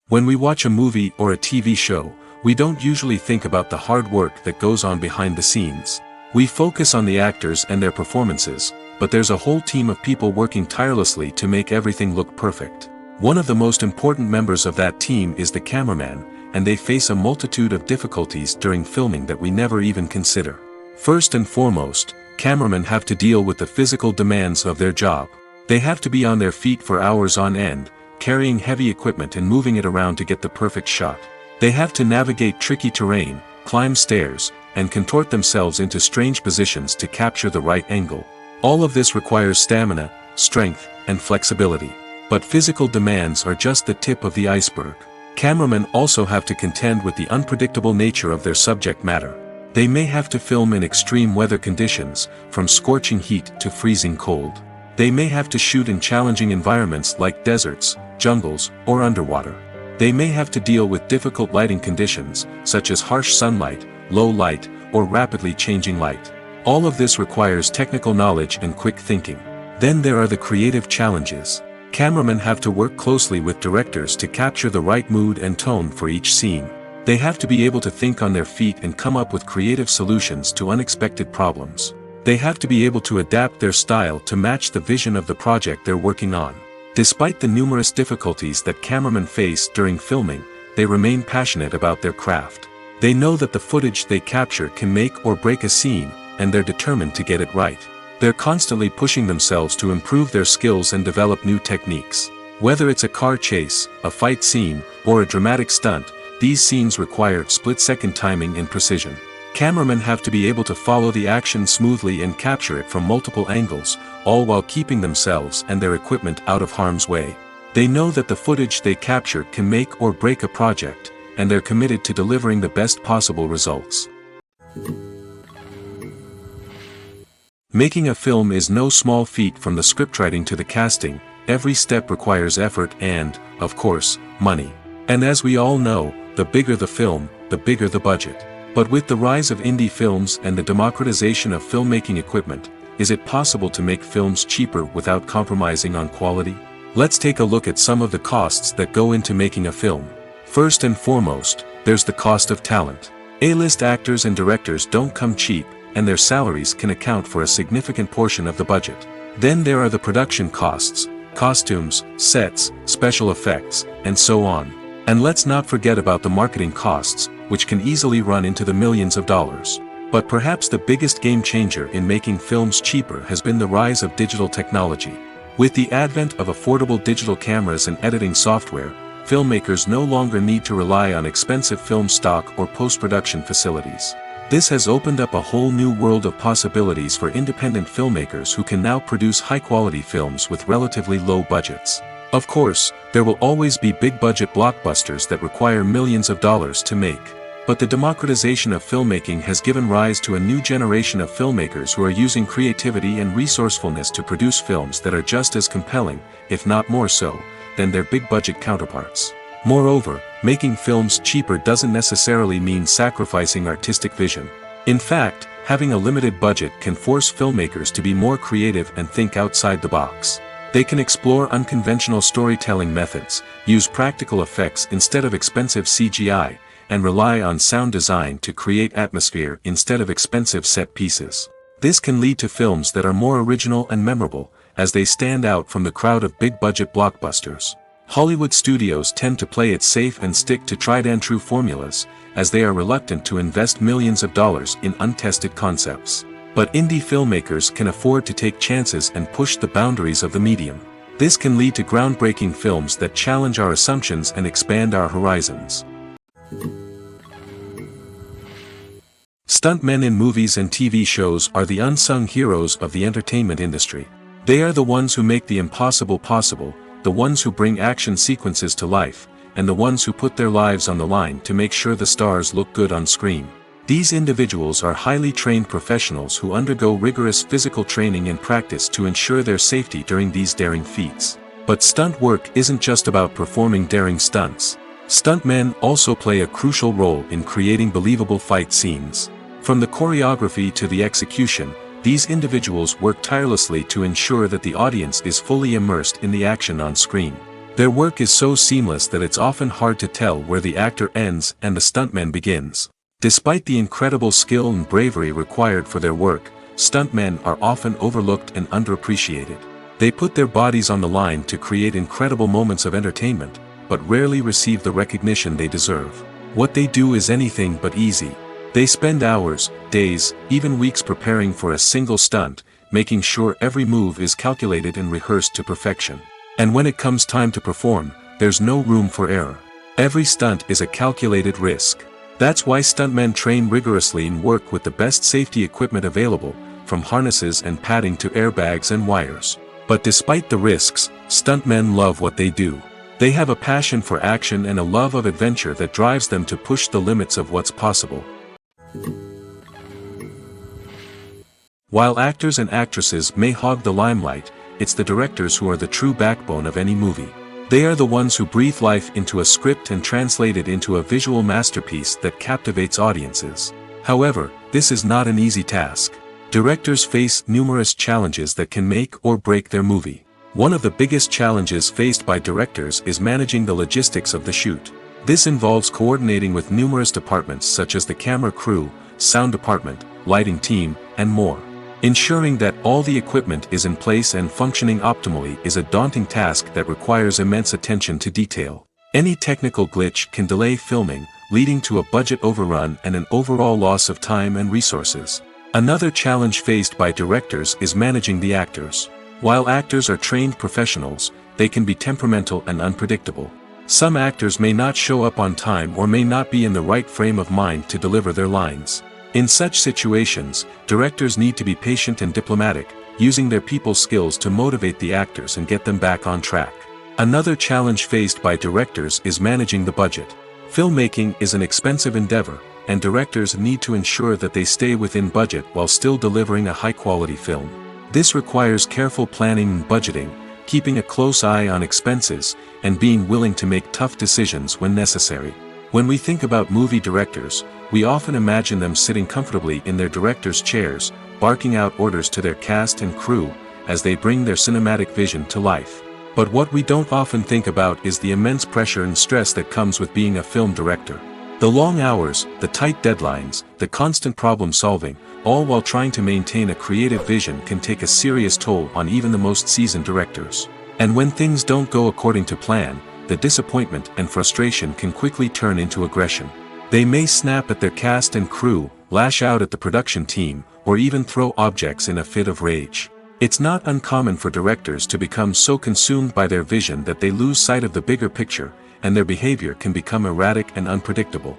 When we watch a movie or a TV show, we don't usually think about the hard work that goes on behind the scenes. We focus on the actors and their performances, but there's a whole team of people working tirelessly to make everything look perfect. One of the most important members of that team is the cameraman, and they face a multitude of difficulties during filming that we never even consider. First and foremost, cameramen have to deal with the physical demands of their job. They have to be on their feet for hours on end, carrying heavy equipment and moving it around to get the perfect shot. They have to navigate tricky terrain, climb stairs, and contort themselves into strange positions to capture the right angle. All of this requires stamina, strength, and flexibility. But physical demands are just the tip of the iceberg. Cameramen also have to contend with the unpredictable nature of their subject matter. They may have to film in extreme weather conditions, from scorching heat to freezing cold. They may have to shoot in challenging environments like deserts, jungles, or underwater. They may have to deal with difficult lighting conditions, such as harsh sunlight, low light, or rapidly changing light. All of this requires technical knowledge and quick thinking. Then there are the creative challenges. Cameramen have to work closely with directors to capture the right mood and tone for each scene. They have to be able to think on their feet and come up with creative solutions to unexpected problems. They have to be able to adapt their style to match the vision of the project they're working on. Despite the numerous difficulties that cameramen face during filming, they remain passionate about their craft. They know that the footage they capture can make or break a scene, and they're determined to get it right. They're constantly pushing themselves to improve their skills and develop new techniques. Whether it's a car chase, a fight scene, or a dramatic stunt, these scenes require split-second timing and precision. Cameramen have to be able to follow the action smoothly and capture it from multiple angles, all while keeping themselves and their equipment out of harm's way. They know that the footage they capture can make or break a project, and they're committed to delivering the best possible results. Making a film is no small feat. From the scriptwriting to the casting, every step requires effort and, of course, money. And as we all know, the bigger the film, the bigger the budget. But with the rise of indie films and the democratization of filmmaking equipment, is it possible to make films cheaper without compromising on quality? Let's take a look at some of the costs that go into making a film. First and foremost, there's the cost of talent. A-list actors and directors don't come cheap, and their salaries can account for a significant portion of the budget. Then there are the production costs, costumes, sets, special effects, and so on. And let's not forget about the marketing costs, which can easily run into the millions of dollars. But perhaps the biggest game changer in making films cheaper has been the rise of digital technology. With the advent of affordable digital cameras and editing software, filmmakers no longer need to rely on expensive film stock or post-production facilities. This has opened up a whole new world of possibilities for independent filmmakers who can now produce high-quality films with relatively low budgets. Of course, there will always be big-budget blockbusters that require millions of dollars to make. But the democratization of filmmaking has given rise to a new generation of filmmakers who are using creativity and resourcefulness to produce films that are just as compelling, if not more so, than their big-budget counterparts. Moreover, making films cheaper doesn't necessarily mean sacrificing artistic vision. In fact, having a limited budget can force filmmakers to be more creative and think outside the box. They can explore unconventional storytelling methods, use practical effects instead of expensive CGI, and rely on sound design to create atmosphere instead of expensive set pieces. This can lead to films that are more original and memorable, as they stand out from the crowd of big-budget blockbusters. Hollywood studios tend to play it safe and stick to tried-and-true formulas, as they are reluctant to invest millions of dollars in untested concepts. But indie filmmakers can afford to take chances and push the boundaries of the medium. This can lead to groundbreaking films that challenge our assumptions and expand our horizons. Stuntmen in movies and TV shows are the unsung heroes of the entertainment industry. They are the ones who make the impossible possible, the ones who bring action sequences to life, and the ones who put their lives on the line to make sure the stars look good on screen. These individuals are highly trained professionals who undergo rigorous physical training and practice to ensure their safety during these daring feats. But stunt work isn't just about performing daring stunts. Stuntmen also play a crucial role in creating believable fight scenes. From the choreography to the execution, these individuals work tirelessly to ensure that the audience is fully immersed in the action on screen. Their work is so seamless that it's often hard to tell where the actor ends and the stuntman begins. Despite the incredible skill and bravery required for their work, stuntmen are often overlooked and underappreciated. They put their bodies on the line to create incredible moments of entertainment, but rarely receive the recognition they deserve. What they do is anything but easy. They spend hours, days, even weeks preparing for a single stunt, making sure every move is calculated and rehearsed to perfection. And when it comes time to perform, there's no room for error. Every stunt is a calculated risk. That's why stuntmen train rigorously and work with the best safety equipment available, from harnesses and padding to airbags and wires. But despite the risks, stuntmen love what they do. They have a passion for action and a love of adventure that drives them to push the limits of what's possible. While actors and actresses may hog the limelight, it's the directors who are the true backbone of any movie. They are the ones who breathe life into a script and translate it into a visual masterpiece that captivates audiences. However, this is not an easy task. Directors face numerous challenges that can make or break their movie. One of the biggest challenges faced by directors is managing the logistics of the shoot. This involves coordinating with numerous departments such as the camera crew, sound department, lighting team, and more. Ensuring that all the equipment is in place and functioning optimally is a daunting task that requires immense attention to detail. Any technical glitch can delay filming, leading to a budget overrun and an overall loss of time and resources. Another challenge faced by directors is managing the actors. While actors are trained professionals, they can be temperamental and unpredictable. Some actors may not show up on time or may not be in the right frame of mind to deliver their lines. In such situations, directors need to be patient and diplomatic, using their people skills to motivate the actors and get them back on track. Another challenge faced by directors is managing the budget. Filmmaking is an expensive endeavor, and directors need to ensure that they stay within budget while still delivering a high-quality film. This requires careful planning and budgeting, keeping a close eye on expenses, and being willing to make tough decisions when necessary. When we think about movie directors, we often imagine them sitting comfortably in their director's chairs, barking out orders to their cast and crew, as they bring their cinematic vision to life. But what we don't often think about is the immense pressure and stress that comes with being a film director. The long hours, the tight deadlines, the constant problem solving, all while trying to maintain a creative vision can take a serious toll on even the most seasoned directors. And when things don't go according to plan, the disappointment and frustration can quickly turn into aggression. They may snap at their cast and crew, lash out at the production team, or even throw objects in a fit of rage. It's not uncommon for directors to become so consumed by their vision that they lose sight of the bigger picture, and their behavior can become erratic and unpredictable.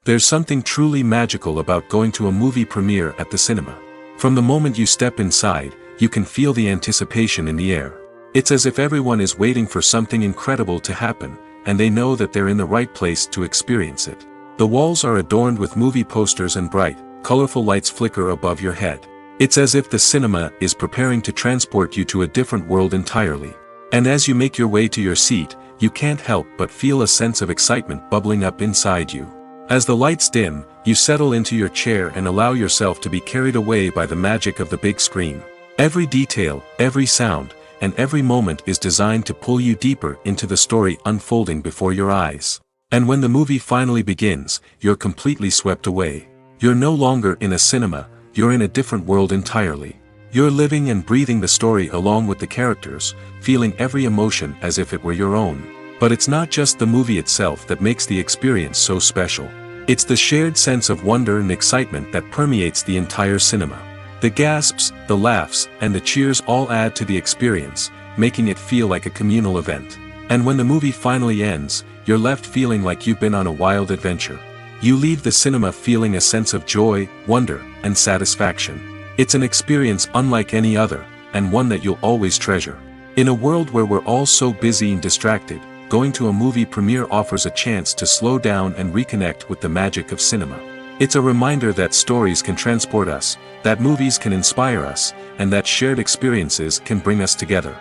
There's something truly magical about going to a movie premiere at the cinema. From the moment you step inside, you can feel the anticipation in the air. It's as if everyone is waiting for something incredible to happen, and they know that they're in the right place to experience it. The walls are adorned with movie posters and bright, colorful lights flicker above your head. It's as if the cinema is preparing to transport you to a different world entirely. And as you make your way to your seat, you can't help but feel a sense of excitement bubbling up inside you. As the lights dim, you settle into your chair and allow yourself to be carried away by the magic of the big screen. Every detail, every sound, and every moment is designed to pull you deeper into the story unfolding before your eyes. And when the movie finally begins, you're completely swept away. You're no longer in a cinema, you're in a different world entirely. You're living and breathing the story along with the characters, feeling every emotion as if it were your own. But it's not just the movie itself that makes the experience so special. It's the shared sense of wonder and excitement that permeates the entire cinema. The gasps, the laughs, and the cheers all add to the experience, making it feel like a communal event. And when the movie finally ends, you're left feeling like you've been on a wild adventure. You leave the cinema feeling a sense of joy, wonder, and satisfaction. It's an experience unlike any other, and one that you'll always treasure. In a world where we're all so busy and distracted, going to a movie premiere offers a chance to slow down and reconnect with the magic of cinema. It's a reminder that stories can transport us, that movies can inspire us, and that shared experiences can bring us together.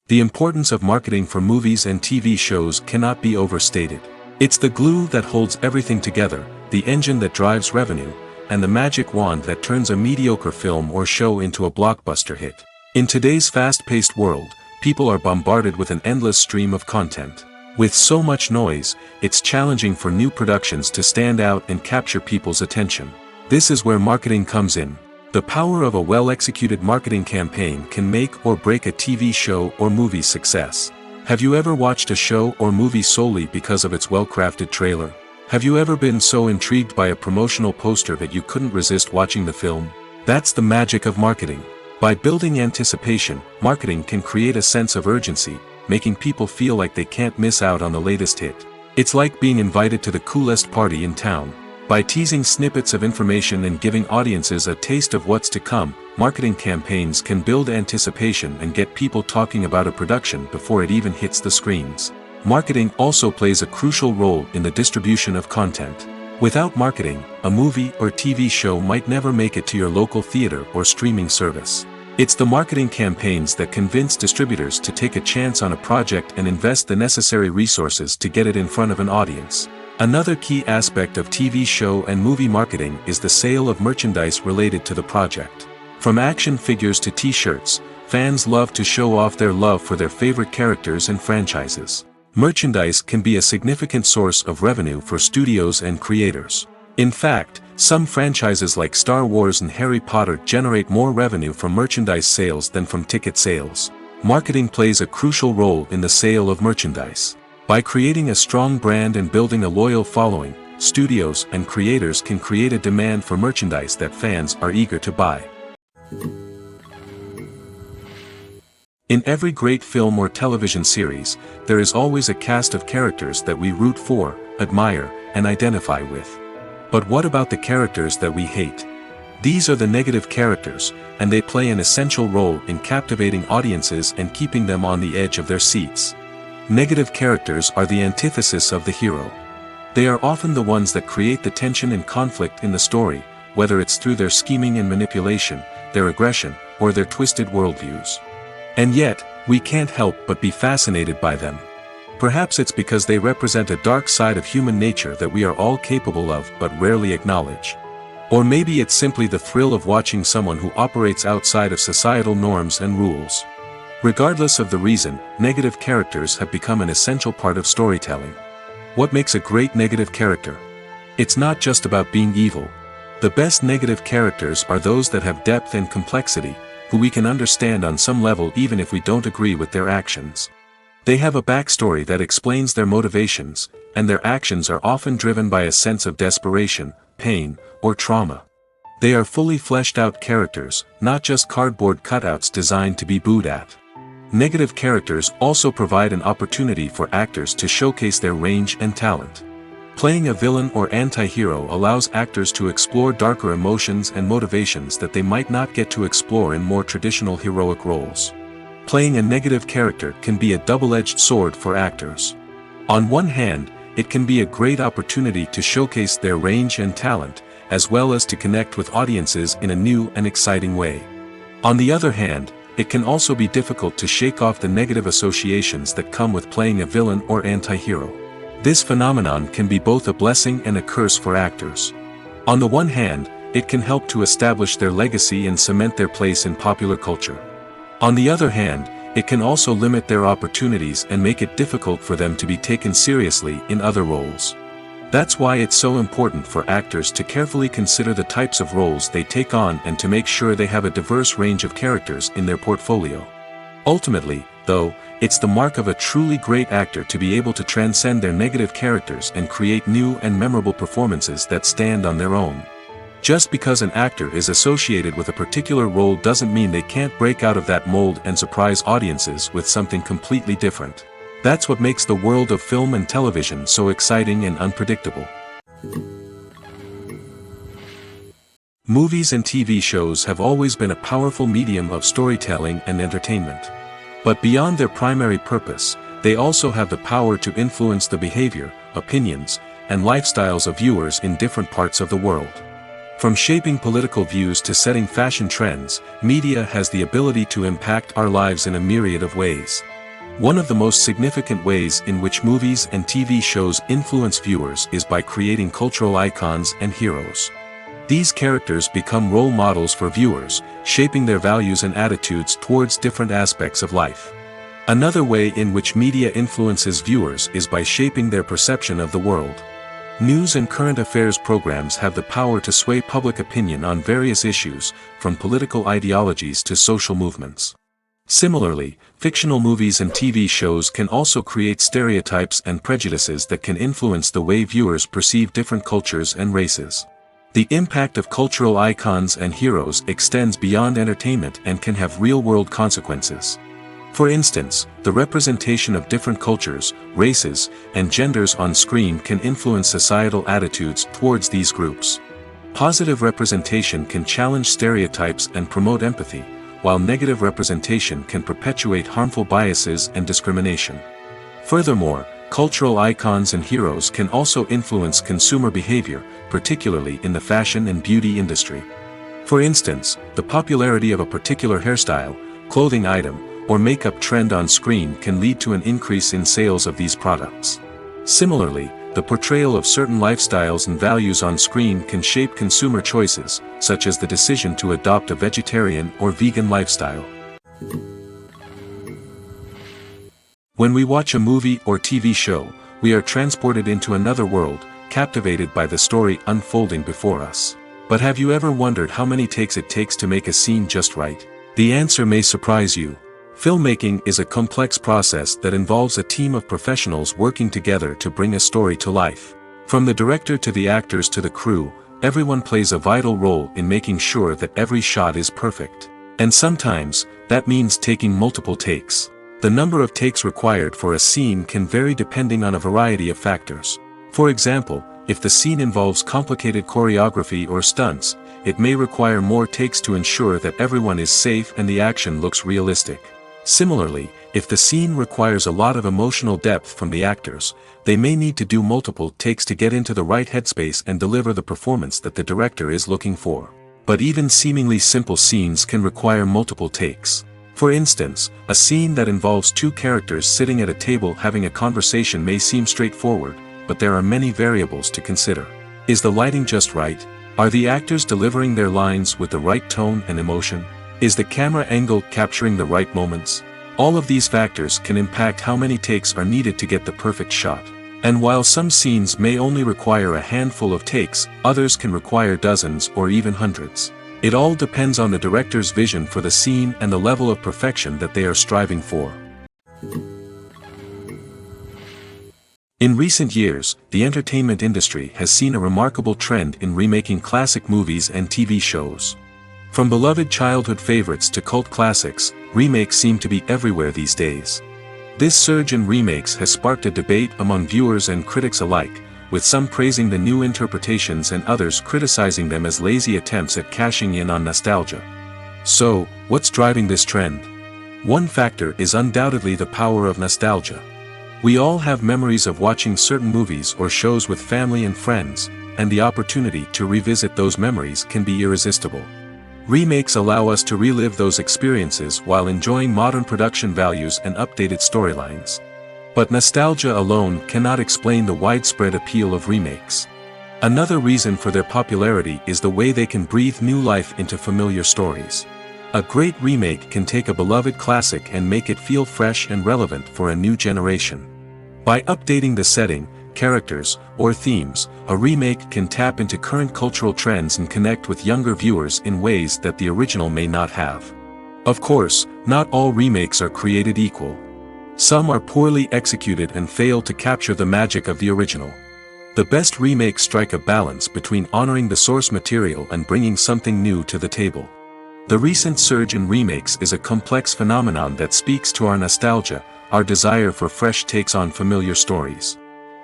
The importance of marketing for movies and TV shows cannot be overstated. It's the glue that holds everything together, the engine that drives revenue, and the magic wand that turns a mediocre film or show into a blockbuster hit. In today's fast-paced world, people are bombarded with an endless stream of content. With so much noise, it's challenging for new productions to stand out and capture people's attention. This is where marketing comes in. The power of a well-executed marketing campaign can make or break a TV show or movie's success. Have you ever watched a show or movie solely because of its well-crafted trailer? Have you ever been so intrigued by a promotional poster that you couldn't resist watching the film? That's the magic of marketing. By building anticipation, marketing can create a sense of urgency, making people feel like they can't miss out on the latest hit. It's like being invited to the coolest party in town. By teasing snippets of information and giving audiences a taste of what's to come, marketing campaigns can build anticipation and get people talking about a production before it even hits the screens. Marketing also plays a crucial role in the distribution of content. Without marketing, a movie or TV show might never make it to your local theater or streaming service. It's the marketing campaigns that convince distributors to take a chance on a project and invest the necessary resources to get it in front of an audience. Another key aspect of TV show and movie marketing is the sale of merchandise related to the project. From action figures to t-shirts, fans love to show off their love for their favorite characters and franchises. Merchandise can be a significant source of revenue for studios and creators. In fact, some franchises like Star Wars and Harry Potter generate more revenue from merchandise sales than from ticket sales. Marketing plays a crucial role in the sale of merchandise. By creating a strong brand and building a loyal following, studios and creators can create a demand for merchandise that fans are eager to buy. In every great film or television series, there is always a cast of characters that we root for, admire, and identify with. But what about the characters that we hate? These are the negative characters, and they play an essential role in captivating audiences and keeping them on the edge of their seats. Negative characters are the antithesis of the hero. They are often the ones that create the tension and conflict in the story, whether it's through their scheming and manipulation, their aggression, or their twisted worldviews. And yet, we can't help but be fascinated by them. Perhaps it's because they represent a dark side of human nature that we are all capable of but rarely acknowledge. Or maybe it's simply the thrill of watching someone who operates outside of societal norms and rules. Regardless of the reason, negative characters have become an essential part of storytelling. What makes a great negative character? It's not just about being evil. The best negative characters are those that have depth and complexity, who we can understand on some level even if we don't agree with their actions. They have a backstory that explains their motivations, and their actions are often driven by a sense of desperation, pain, or trauma. They are fully fleshed out characters, not just cardboard cutouts designed to be booed at. Negative characters also provide an opportunity for actors to showcase their range and talent. Playing a villain or anti-hero allows actors to explore darker emotions and motivations that they might not get to explore in more traditional heroic roles. Playing a negative character can be a double-edged sword for actors. On one hand, it can be a great opportunity to showcase their range and talent, as well as to connect with audiences in a new and exciting way. On the other hand, it can also be difficult to shake off the negative associations that come with playing a villain or anti-hero. This phenomenon can be both a blessing and a curse for actors. On the one hand, it can help to establish their legacy and cement their place in popular culture. On the other hand, it can also limit their opportunities and make it difficult for them to be taken seriously in other roles. That's why it's so important for actors to carefully consider the types of roles they take on and to make sure they have a diverse range of characters in their portfolio. Ultimately, though, it's the mark of a truly great actor to be able to transcend their negative characters and create new and memorable performances that stand on their own. Just because an actor is associated with a particular role doesn't mean they can't break out of that mold and surprise audiences with something completely different. That's what makes the world of film and television so exciting and unpredictable. Movies and TV shows have always been a powerful medium of storytelling and entertainment. But beyond their primary purpose, they also have the power to influence the behavior, opinions, and lifestyles of viewers in different parts of the world. From shaping political views to setting fashion trends, media has the ability to impact our lives in a myriad of ways. One of the most significant ways in which movies and TV shows influence viewers is by creating cultural icons and heroes. These characters become role models for viewers, shaping their values and attitudes towards different aspects of life. Another way in which media influences viewers is by shaping their perception of the world. News and current affairs programs have the power to sway public opinion on various issues, from political ideologies to social movements. Similarly, fictional movies and TV shows can also create stereotypes and prejudices that can influence the way viewers perceive different cultures and races. The impact of cultural icons and heroes extends beyond entertainment and can have real-world consequences. For instance, the representation of different cultures, races, and genders on screen can influence societal attitudes towards these groups. Positive representation can challenge stereotypes and promote empathy, while negative representation can perpetuate harmful biases and discrimination. Furthermore, cultural icons and heroes can also influence consumer behavior, particularly in the fashion and beauty industry. For instance, the popularity of a particular hairstyle, clothing item, or makeup trend on screen can lead to an increase in sales of these products. Similarly, the portrayal of certain lifestyles and values on screen can shape consumer choices, such as the decision to adopt a vegetarian or vegan lifestyle. When we watch a movie or TV show, we are transported into another world, captivated by the story unfolding before us. But have you ever wondered how many takes it takes to make a scene just right? The answer may surprise you. Filmmaking is a complex process that involves a team of professionals working together to bring a story to life. From the director to the actors to the crew, everyone plays a vital role in making sure that every shot is perfect. And sometimes, that means taking multiple takes. The number of takes required for a scene can vary depending on a variety of factors. For example, if the scene involves complicated choreography or stunts, it may require more takes to ensure that everyone is safe and the action looks realistic. Similarly, if the scene requires a lot of emotional depth from the actors, they may need to do multiple takes to get into the right headspace and deliver the performance that the director is looking for. But even seemingly simple scenes can require multiple takes. For instance, a scene that involves two characters sitting at a table having a conversation may seem straightforward, but there are many variables to consider. Is the lighting just right? Are the actors delivering their lines with the right tone and emotion? Is the camera angle capturing the right moments? All of these factors can impact how many takes are needed to get the perfect shot. And while some scenes may only require a handful of takes, others can require dozens or even hundreds. It all depends on the director's vision for the scene and the level of perfection that they are striving for. In recent years, the entertainment industry has seen a remarkable trend in remaking classic movies and TV shows. From beloved childhood favorites to cult classics, remakes seem to be everywhere these days. This surge in remakes has sparked a debate among viewers and critics alike, with some praising the new interpretations and others criticizing them as lazy attempts at cashing in on nostalgia. So, what's driving this trend? One factor is undoubtedly the power of nostalgia. We all have memories of watching certain movies or shows with family and friends, and the opportunity to revisit those memories can be irresistible. Remakes allow us to relive those experiences while enjoying modern production values and updated storylines. But nostalgia alone cannot explain the widespread appeal of remakes. Another reason for their popularity is the way they can breathe new life into familiar stories. A great remake can take a beloved classic and make it feel fresh and relevant for a new generation. By updating the setting, characters, or themes, a remake can tap into current cultural trends and connect with younger viewers in ways that the original may not have. Of course, not all remakes are created equal. Some are poorly executed and fail to capture the magic of the original. The best remakes strike a balance between honoring the source material and bringing something new to the table. The recent surge in remakes is a complex phenomenon that speaks to our nostalgia, our desire for fresh takes on familiar stories.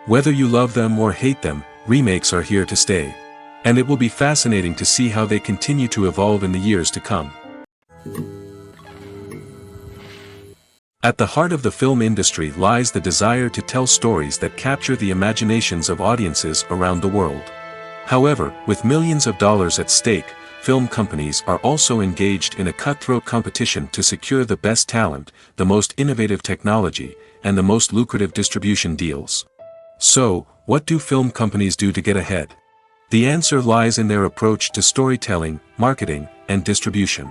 Whether you love them or hate them, remakes are here to stay. And it will be fascinating to see how they continue to evolve in the years to come. At the heart of the film industry lies the desire to tell stories that capture the imaginations of audiences around the world. However, with millions of dollars at stake, film companies are also engaged in a cutthroat competition to secure the best talent, the most innovative technology, and the most lucrative distribution deals. So, what do film companies do to get ahead? The answer lies in their approach to storytelling, marketing, and distribution.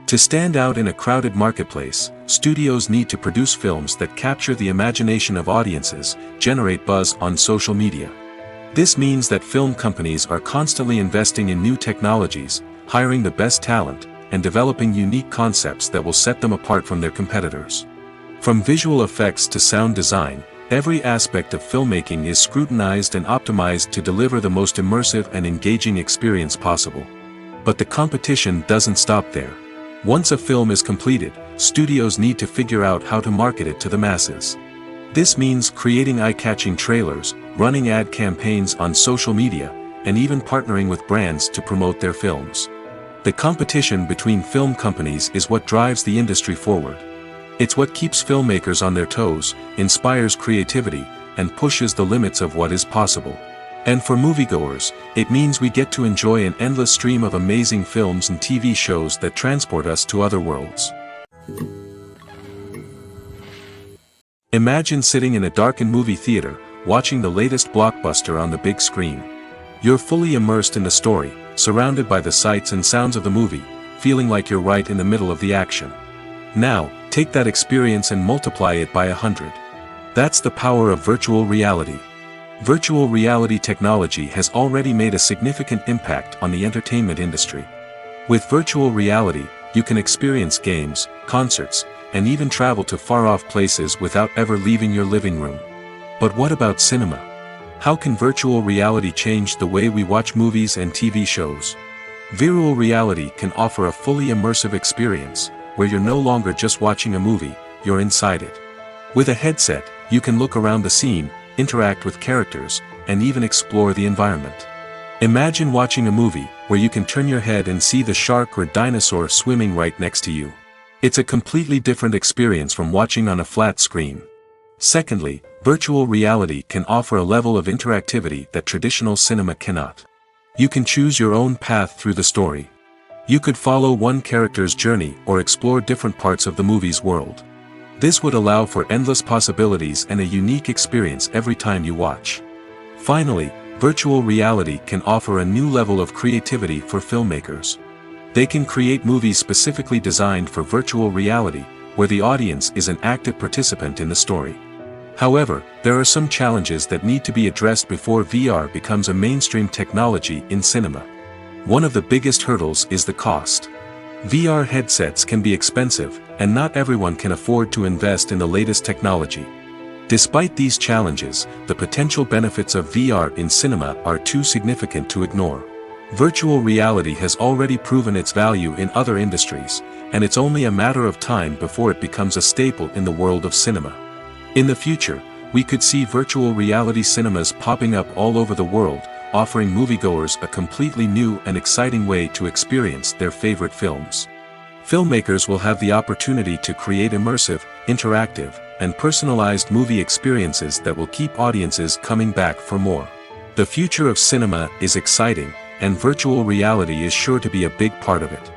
To stand out in a crowded marketplace, studios need to produce films that capture the imagination of audiences, generate buzz on social media. This means that film companies are constantly investing in new technologies, hiring the best talent, and developing unique concepts that will set them apart from their competitors. From visual effects to sound design, every aspect of filmmaking is scrutinized and optimized to deliver the most immersive and engaging experience possible. But the competition doesn't stop there. Once a film is completed, studios need to figure out how to market it to the masses. This means creating eye-catching trailers, running ad campaigns on social media, and even partnering with brands to promote their films. The competition between film companies is what drives the industry forward. It's what keeps filmmakers on their toes, inspires creativity, and pushes the limits of what is possible. And for moviegoers, it means we get to enjoy an endless stream of amazing films and TV shows that transport us to other worlds. Imagine sitting in a darkened movie theater, watching the latest blockbuster on the big screen. You're fully immersed in the story, surrounded by the sights and sounds of the movie, feeling like you're right in the middle of the action. Now, take that experience and multiply it by 100. That's the power of virtual reality. Virtual reality technology has already made a significant impact on the entertainment industry. With virtual reality, you can experience games, concerts, and even travel to far-off places without ever leaving your living room. But what about cinema? How can virtual reality change the way we watch movies and TV shows? Virtual reality can offer a fully immersive experience, where you're no longer just watching a movie, you're inside it. With a headset, you can look around the scene, interact with characters, and even explore the environment. Imagine watching a movie where you can turn your head and see the shark or dinosaur swimming right next to you. It's a completely different experience from watching on a flat screen. Secondly, virtual reality can offer a level of interactivity that traditional cinema cannot. You can choose your own path through the story. You could follow one character's journey or explore different parts of the movie's world. This would allow for endless possibilities and a unique experience every time you watch. Finally, virtual reality can offer a new level of creativity for filmmakers. They can create movies specifically designed for virtual reality, where the audience is an active participant in the story. However, there are some challenges that need to be addressed before VR becomes a mainstream technology in cinema. One of the biggest hurdles is the cost. VR headsets can be expensive, and not everyone can afford to invest in the latest technology. Despite these challenges, the potential benefits of VR in cinema are too significant to ignore. Virtual reality has already proven its value in other industries, and it's only a matter of time before it becomes a staple in the world of cinema. In the future, we could see virtual reality cinemas popping up all over the world, offering moviegoers a completely new and exciting way to experience their favorite films. Filmmakers will have the opportunity to create immersive, interactive, and personalized movie experiences that will keep audiences coming back for more. The future of cinema is exciting, and virtual reality is sure to be a big part of it.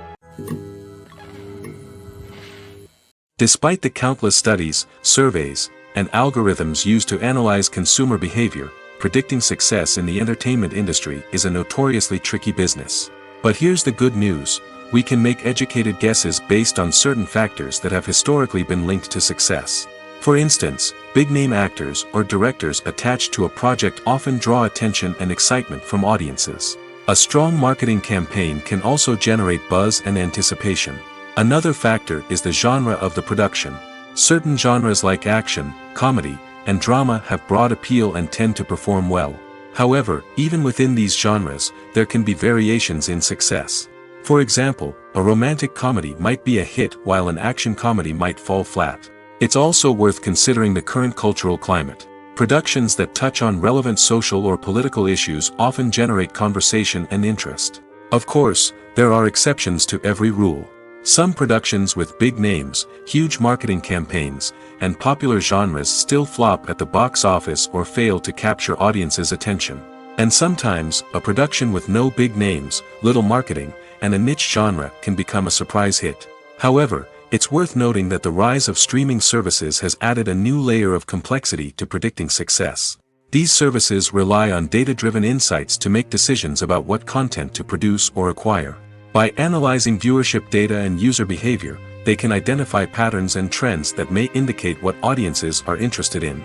Despite the countless studies, surveys, and algorithms used to analyze consumer behavior, predicting success in the entertainment industry is a notoriously tricky business. But here's the good news: we can make educated guesses based on certain factors that have historically been linked to success. For instance, big-name actors or directors attached to a project often draw attention and excitement from audiences. A strong marketing campaign can also generate buzz and anticipation. Another factor is the genre of the production. Certain genres like action, comedy, and drama have broad appeal and tend to perform well. However, even within these genres, there can be variations in success. For example, a romantic comedy might be a hit while an action comedy might fall flat. It's also worth considering the current cultural climate. Productions that touch on relevant social or political issues often generate conversation and interest. Of course, there are exceptions to every rule. Some productions with big names, huge marketing campaigns, and popular genres still flop at the box office or fail to capture audiences' attention. And sometimes, a production with no big names, little marketing, and a niche genre can become a surprise hit. However, it's worth noting that the rise of streaming services has added a new layer of complexity to predicting success. These services rely on data-driven insights to make decisions about what content to produce or acquire. By analyzing viewership data and user behavior, they can identify patterns and trends that may indicate what audiences are interested in.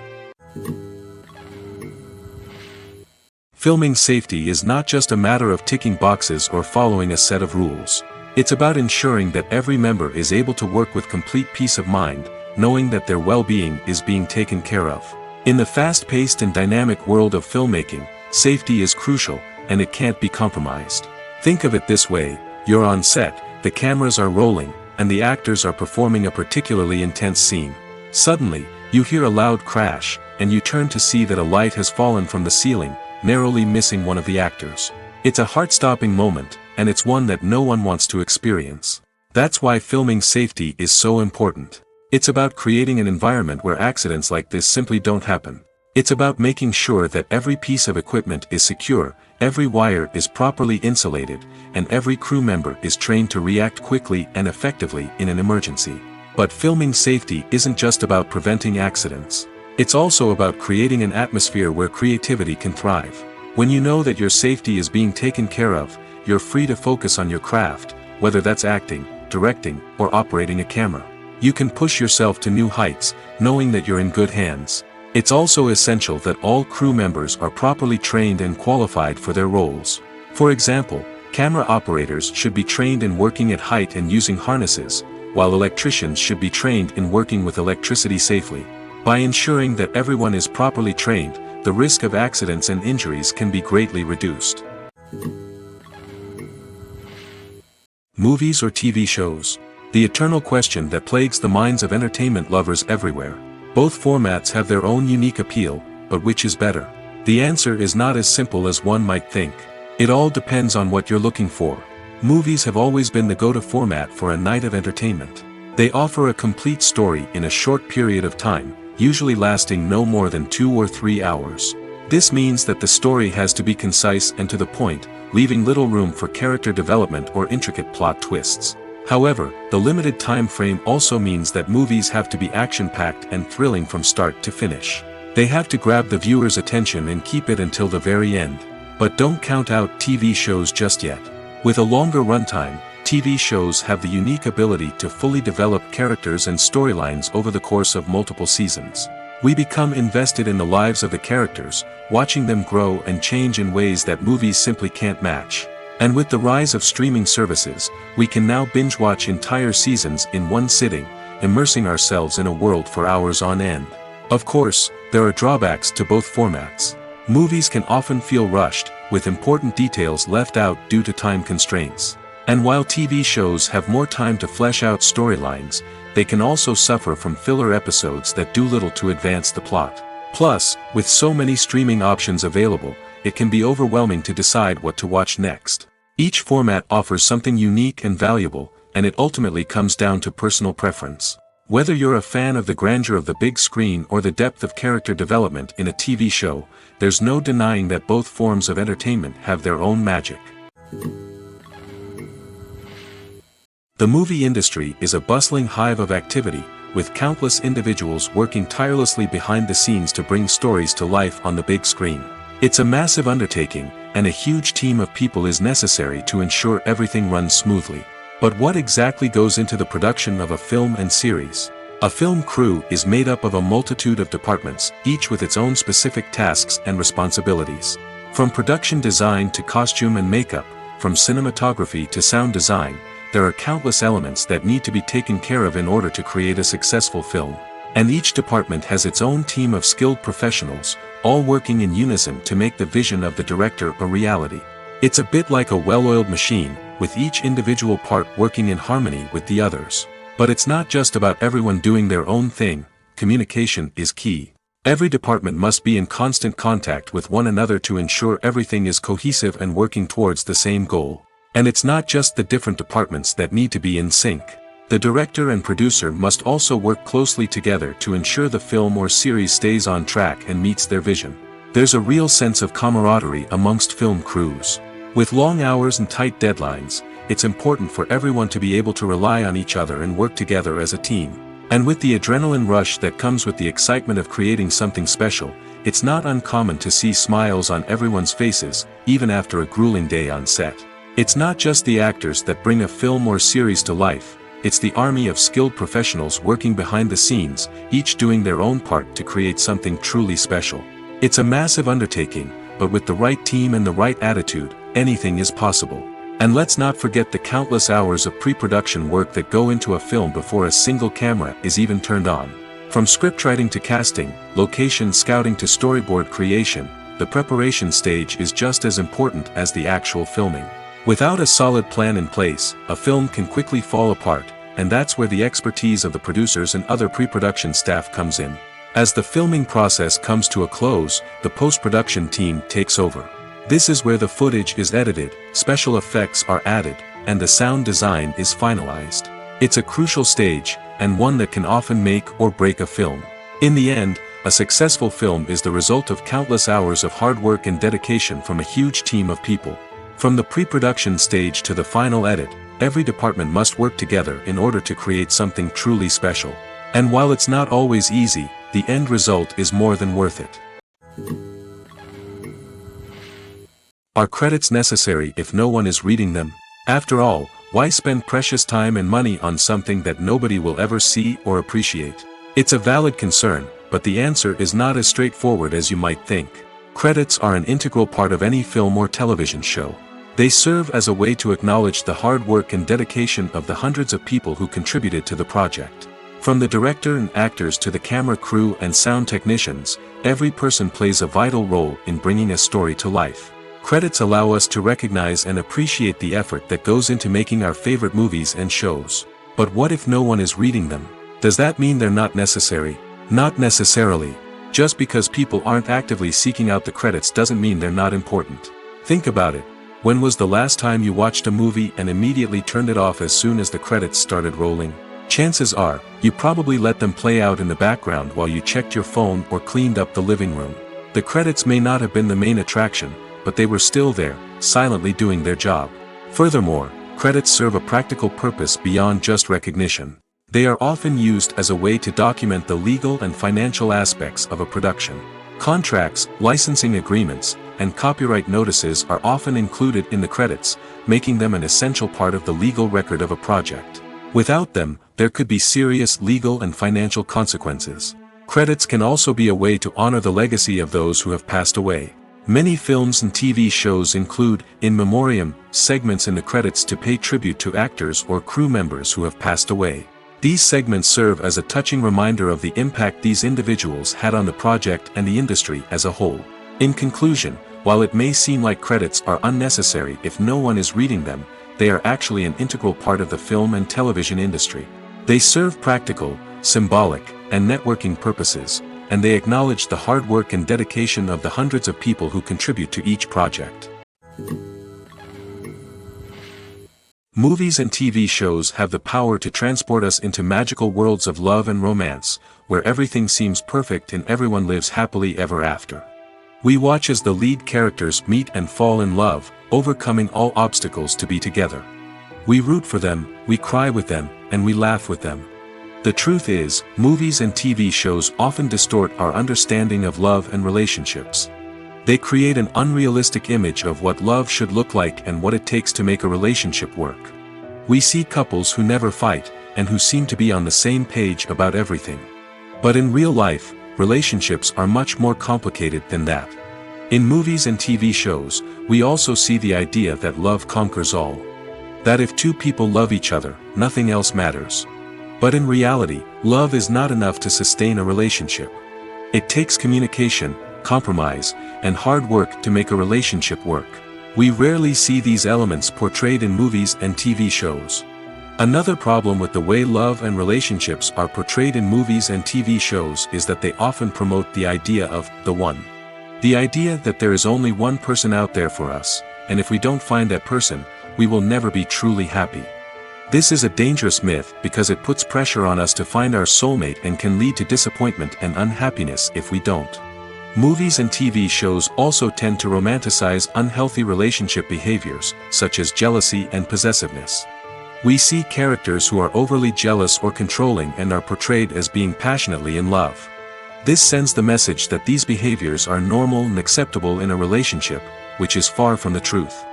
Filming safety is not just a matter of ticking boxes or following a set of rules. It's about ensuring that every member is able to work with complete peace of mind, knowing that their well-being is being taken care of. In the fast-paced and dynamic world of filmmaking, safety is crucial, and it can't be compromised. Think of it this way: you're on set, the cameras are rolling, and the actors are performing a particularly intense scene. Suddenly, you hear a loud crash, and you turn to see that a light has fallen from the ceiling, narrowly missing one of the actors. It's a heart-stopping moment, and it's one that no one wants to experience. That's why filming safety is so important. It's about creating an environment where accidents like this simply don't happen. It's about making sure that every piece of equipment is secure, every wire is properly insulated, and every crew member is trained to react quickly and effectively in an emergency. But filming safety isn't just about preventing accidents. It's also about creating an atmosphere where creativity can thrive. When you know that your safety is being taken care of, you're free to focus on your craft, whether that's acting, directing, or operating a camera. You can push yourself to new heights, knowing that you're in good hands. It's also essential that all crew members are properly trained and qualified for their roles. For example, camera operators should be trained in working at height and using harnesses, while electricians should be trained in working with electricity safely. By ensuring that everyone is properly trained, the risk of accidents and injuries can be greatly reduced. Movies or TV shows? The eternal question that plagues the minds of entertainment lovers everywhere. Both formats have their own unique appeal, but which is better? The answer is not as simple as one might think. It all depends on what you're looking for. Movies have always been the go-to format for a night of entertainment. They offer a complete story in a short period of time, usually lasting no more than 2 or 3 hours. This means that the story has to be concise and to the point, leaving little room for character development or intricate plot twists. However, the limited time frame also means that movies have to be action-packed and thrilling from start to finish. They have to grab the viewer's attention and keep it until the very end. But don't count out TV shows just yet. With a longer runtime, TV shows have the unique ability to fully develop characters and storylines over the course of multiple seasons. We become invested in the lives of the characters, watching them grow and change in ways that movies simply can't match. And with the rise of streaming services, we can now binge-watch entire seasons in one sitting, immersing ourselves in a world for hours on end. Of course, there are drawbacks to both formats. Movies can often feel rushed, with important details left out due to time constraints. And while TV shows have more time to flesh out storylines, they can also suffer from filler episodes that do little to advance the plot. Plus, with so many streaming options available, it can be overwhelming to decide what to watch next. Each format offers something unique and valuable, and it ultimately comes down to personal preference. Whether you're a fan of the grandeur of the big screen or the depth of character development in a TV show, there's no denying that both forms of entertainment have their own magic. The movie industry is a bustling hive of activity, with countless individuals working tirelessly behind the scenes to bring stories to life on the big screen. It's a massive undertaking, and a huge team of people is necessary to ensure everything runs smoothly. But what exactly goes into the production of a film and series? A film crew is made up of a multitude of departments, each with its own specific tasks and responsibilities. From production design to costume and makeup, from cinematography to sound design, there are countless elements that need to be taken care of in order to create a successful film. And each department has its own team of skilled professionals, all working in unison to make the vision of the director a reality. It's a bit like a well-oiled machine, with each individual part working in harmony with the others. But it's not just about everyone doing their own thing. Communication is key. Every department must be in constant contact with one another to ensure everything is cohesive and working towards the same goal. And it's not just the different departments that need to be in sync. The director and producer must also work closely together to ensure the film or series stays on track and meets their vision. There's a real sense of camaraderie amongst film crews. With long hours and tight deadlines, it's important for everyone to be able to rely on each other and work together as a team. And with the adrenaline rush that comes with the excitement of creating something special, it's not uncommon to see smiles on everyone's faces, even after a grueling day on set. It's not just the actors that bring a film or series to life, it's the army of skilled professionals working behind the scenes, each doing their own part to create something truly special. It's a massive undertaking, but with the right team and the right attitude, anything is possible. And let's not forget the countless hours of pre-production work that go into a film before a single camera is even turned on. From scriptwriting to casting, location scouting to storyboard creation, the preparation stage is just as important as the actual filming. Without a solid plan in place, a film can quickly fall apart, and that's where the expertise of the producers and other pre-production staff comes in. As the filming process comes to a close, the post-production team takes over. This is where the footage is edited, special effects are added, and the sound design is finalized. It's a crucial stage, and one that can often make or break a film. In the end, a successful film is the result of countless hours of hard work and dedication from a huge team of people. From the pre-production stage to the final edit, every department must work together in order to create something truly special. And while it's not always easy, the end result is more than worth it. Are credits necessary if no one is reading them? After all, why spend precious time and money on something that nobody will ever see or appreciate? It's a valid concern, but the answer is not as straightforward as you might think. Credits are an integral part of any film or television show. They serve as a way to acknowledge the hard work and dedication of the hundreds of people who contributed to the project. From the director and actors to the camera crew and sound technicians, every person plays a vital role in bringing a story to life. Credits allow us to recognize and appreciate the effort that goes into making our favorite movies and shows. But what if no one is reading them? Does that mean they're not necessary? Not necessarily. Just because people aren't actively seeking out the credits doesn't mean they're not important. Think about it. When was the last time you watched a movie and immediately turned it off as soon as the credits started rolling? Chances are, you probably let them play out in the background while you checked your phone or cleaned up the living room. The credits may not have been the main attraction, but they were still there, silently doing their job. Furthermore, credits serve a practical purpose beyond just recognition. They are often used as a way to document the legal and financial aspects of a production. Contracts, licensing agreements, and copyright notices are often included in the credits, making them an essential part of the legal record of a project. Without them, there could be serious legal and financial consequences. Credits can also be a way to honor the legacy of those who have passed away. Many films and TV shows include, in memoriam, segments in the credits to pay tribute to actors or crew members who have passed away. These segments serve as a touching reminder of the impact these individuals had on the project and the industry as a whole. In conclusion, while it may seem like credits are unnecessary if no one is reading them, they are actually an integral part of the film and television industry. They serve practical, symbolic, and networking purposes, and they acknowledge the hard work and dedication of the hundreds of people who contribute to each project. Movies and TV shows have the power to transport us into magical worlds of love and romance, where everything seems perfect and everyone lives happily ever after. We watch as the lead characters meet and fall in love, overcoming all obstacles to be together. We root for them, we cry with them, and we laugh with them. The truth is, movies and TV shows often distort our understanding of love and relationships. They create an unrealistic image of what love should look like and what it takes to make a relationship work. We see couples who never fight, and who seem to be on the same page about everything. But in real life, relationships are much more complicated than that. In movies and TV shows, we also see the idea that love conquers all. That if two people love each other, nothing else matters. But in reality, love is not enough to sustain a relationship. It takes communication, compromise, and hard work to make a relationship work. We rarely see these elements portrayed in movies and TV shows. Another problem with the way love and relationships are portrayed in movies and TV shows is that they often promote the idea of the one. The idea that there is only one person out there for us, and if we don't find that person, we will never be truly happy. This is a dangerous myth because it puts pressure on us to find our soulmate and can lead to disappointment and unhappiness if we don't. Movies and TV shows also tend to romanticize unhealthy relationship behaviors, such as jealousy and possessiveness. We see characters who are overly jealous or controlling and are portrayed as being passionately in love. This sends the message that these behaviors are normal and acceptable in a relationship, which is far from the truth.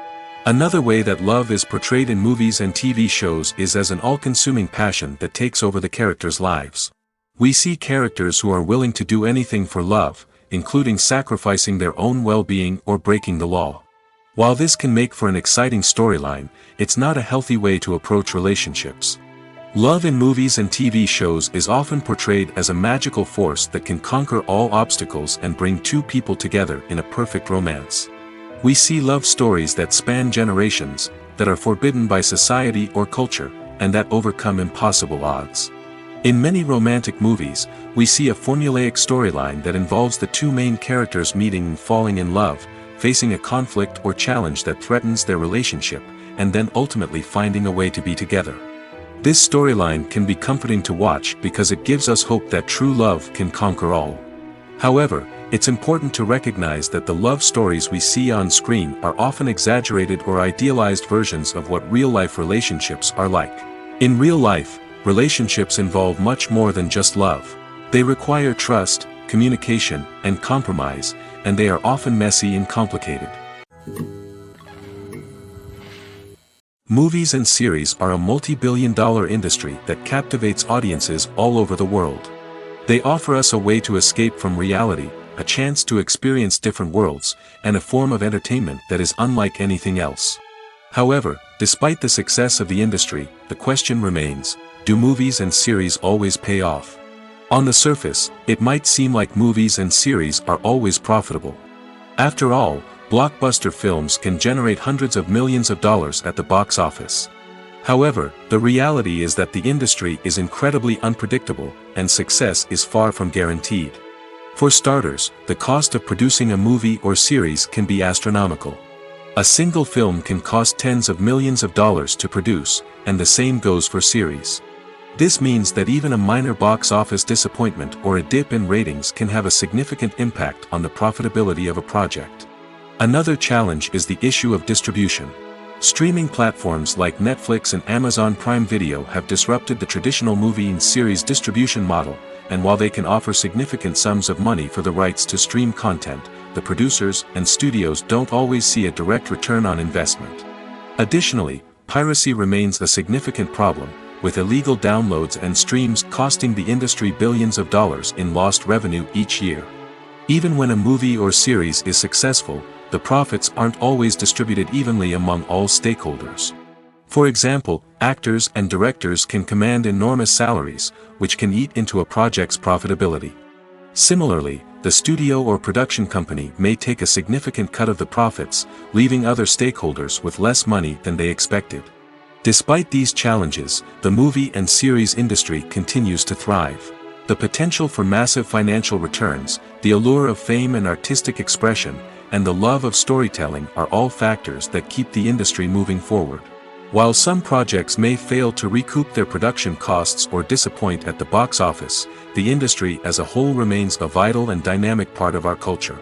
Another way that love is portrayed in movies and TV shows is as an all-consuming passion that takes over the characters' lives. We see characters who are willing to do anything for love, including sacrificing their own well-being or breaking the law. While this can make for an exciting storyline, it's not a healthy way to approach relationships. Love in movies and TV shows is often portrayed as a magical force that can conquer all obstacles and bring two people together in a perfect romance. We see love stories that span generations, that are forbidden by society or culture, and that overcome impossible odds. In many romantic movies, we see a formulaic storyline that involves the two main characters meeting and falling in love, facing a conflict or challenge that threatens their relationship, and then ultimately finding a way to be together. This storyline can be comforting to watch because it gives us hope that true love can conquer all. However, it's important to recognize that the love stories we see on screen are often exaggerated or idealized versions of what real-life relationships are like. In real life, relationships involve much more than just love. They require trust, communication, and compromise, and they are often messy and complicated. Movies and series are a multi-billion-dollar industry that captivates audiences all over the world. They offer us a way to escape from reality, a chance to experience different worlds, and a form of entertainment that is unlike anything else. However, despite the success of the industry, the question remains, do movies and series always pay off? On the surface, it might seem like movies and series are always profitable. After all, blockbuster films can generate hundreds of millions of dollars at the box office. However, the reality is that the industry is incredibly unpredictable, and success is far from guaranteed. For starters, the cost of producing a movie or series can be astronomical. A single film can cost tens of millions of dollars to produce, and the same goes for series. This means that even a minor box office disappointment or a dip in ratings can have a significant impact on the profitability of a project. Another challenge is the issue of distribution. Streaming platforms like Netflix and Amazon Prime Video have disrupted the traditional movie and series distribution model, and while they can offer significant sums of money for the rights to stream content, the producers and studios don't always see a direct return on investment. Additionally, piracy remains a significant problem, with illegal downloads and streams costing the industry billions of dollars in lost revenue each year. Even when a movie or series is successful, the profits aren't always distributed evenly among all stakeholders. For example, actors and directors can command enormous salaries, which can eat into a project's profitability. Similarly, the studio or production company may take a significant cut of the profits, leaving other stakeholders with less money than they expected. Despite these challenges, the movie and series industry continues to thrive. The potential for massive financial returns, the allure of fame and artistic expression, and the love of storytelling are all factors that keep the industry moving forward. While some projects may fail to recoup their production costs or disappoint at the box office, the industry as a whole remains a vital and dynamic part of our culture.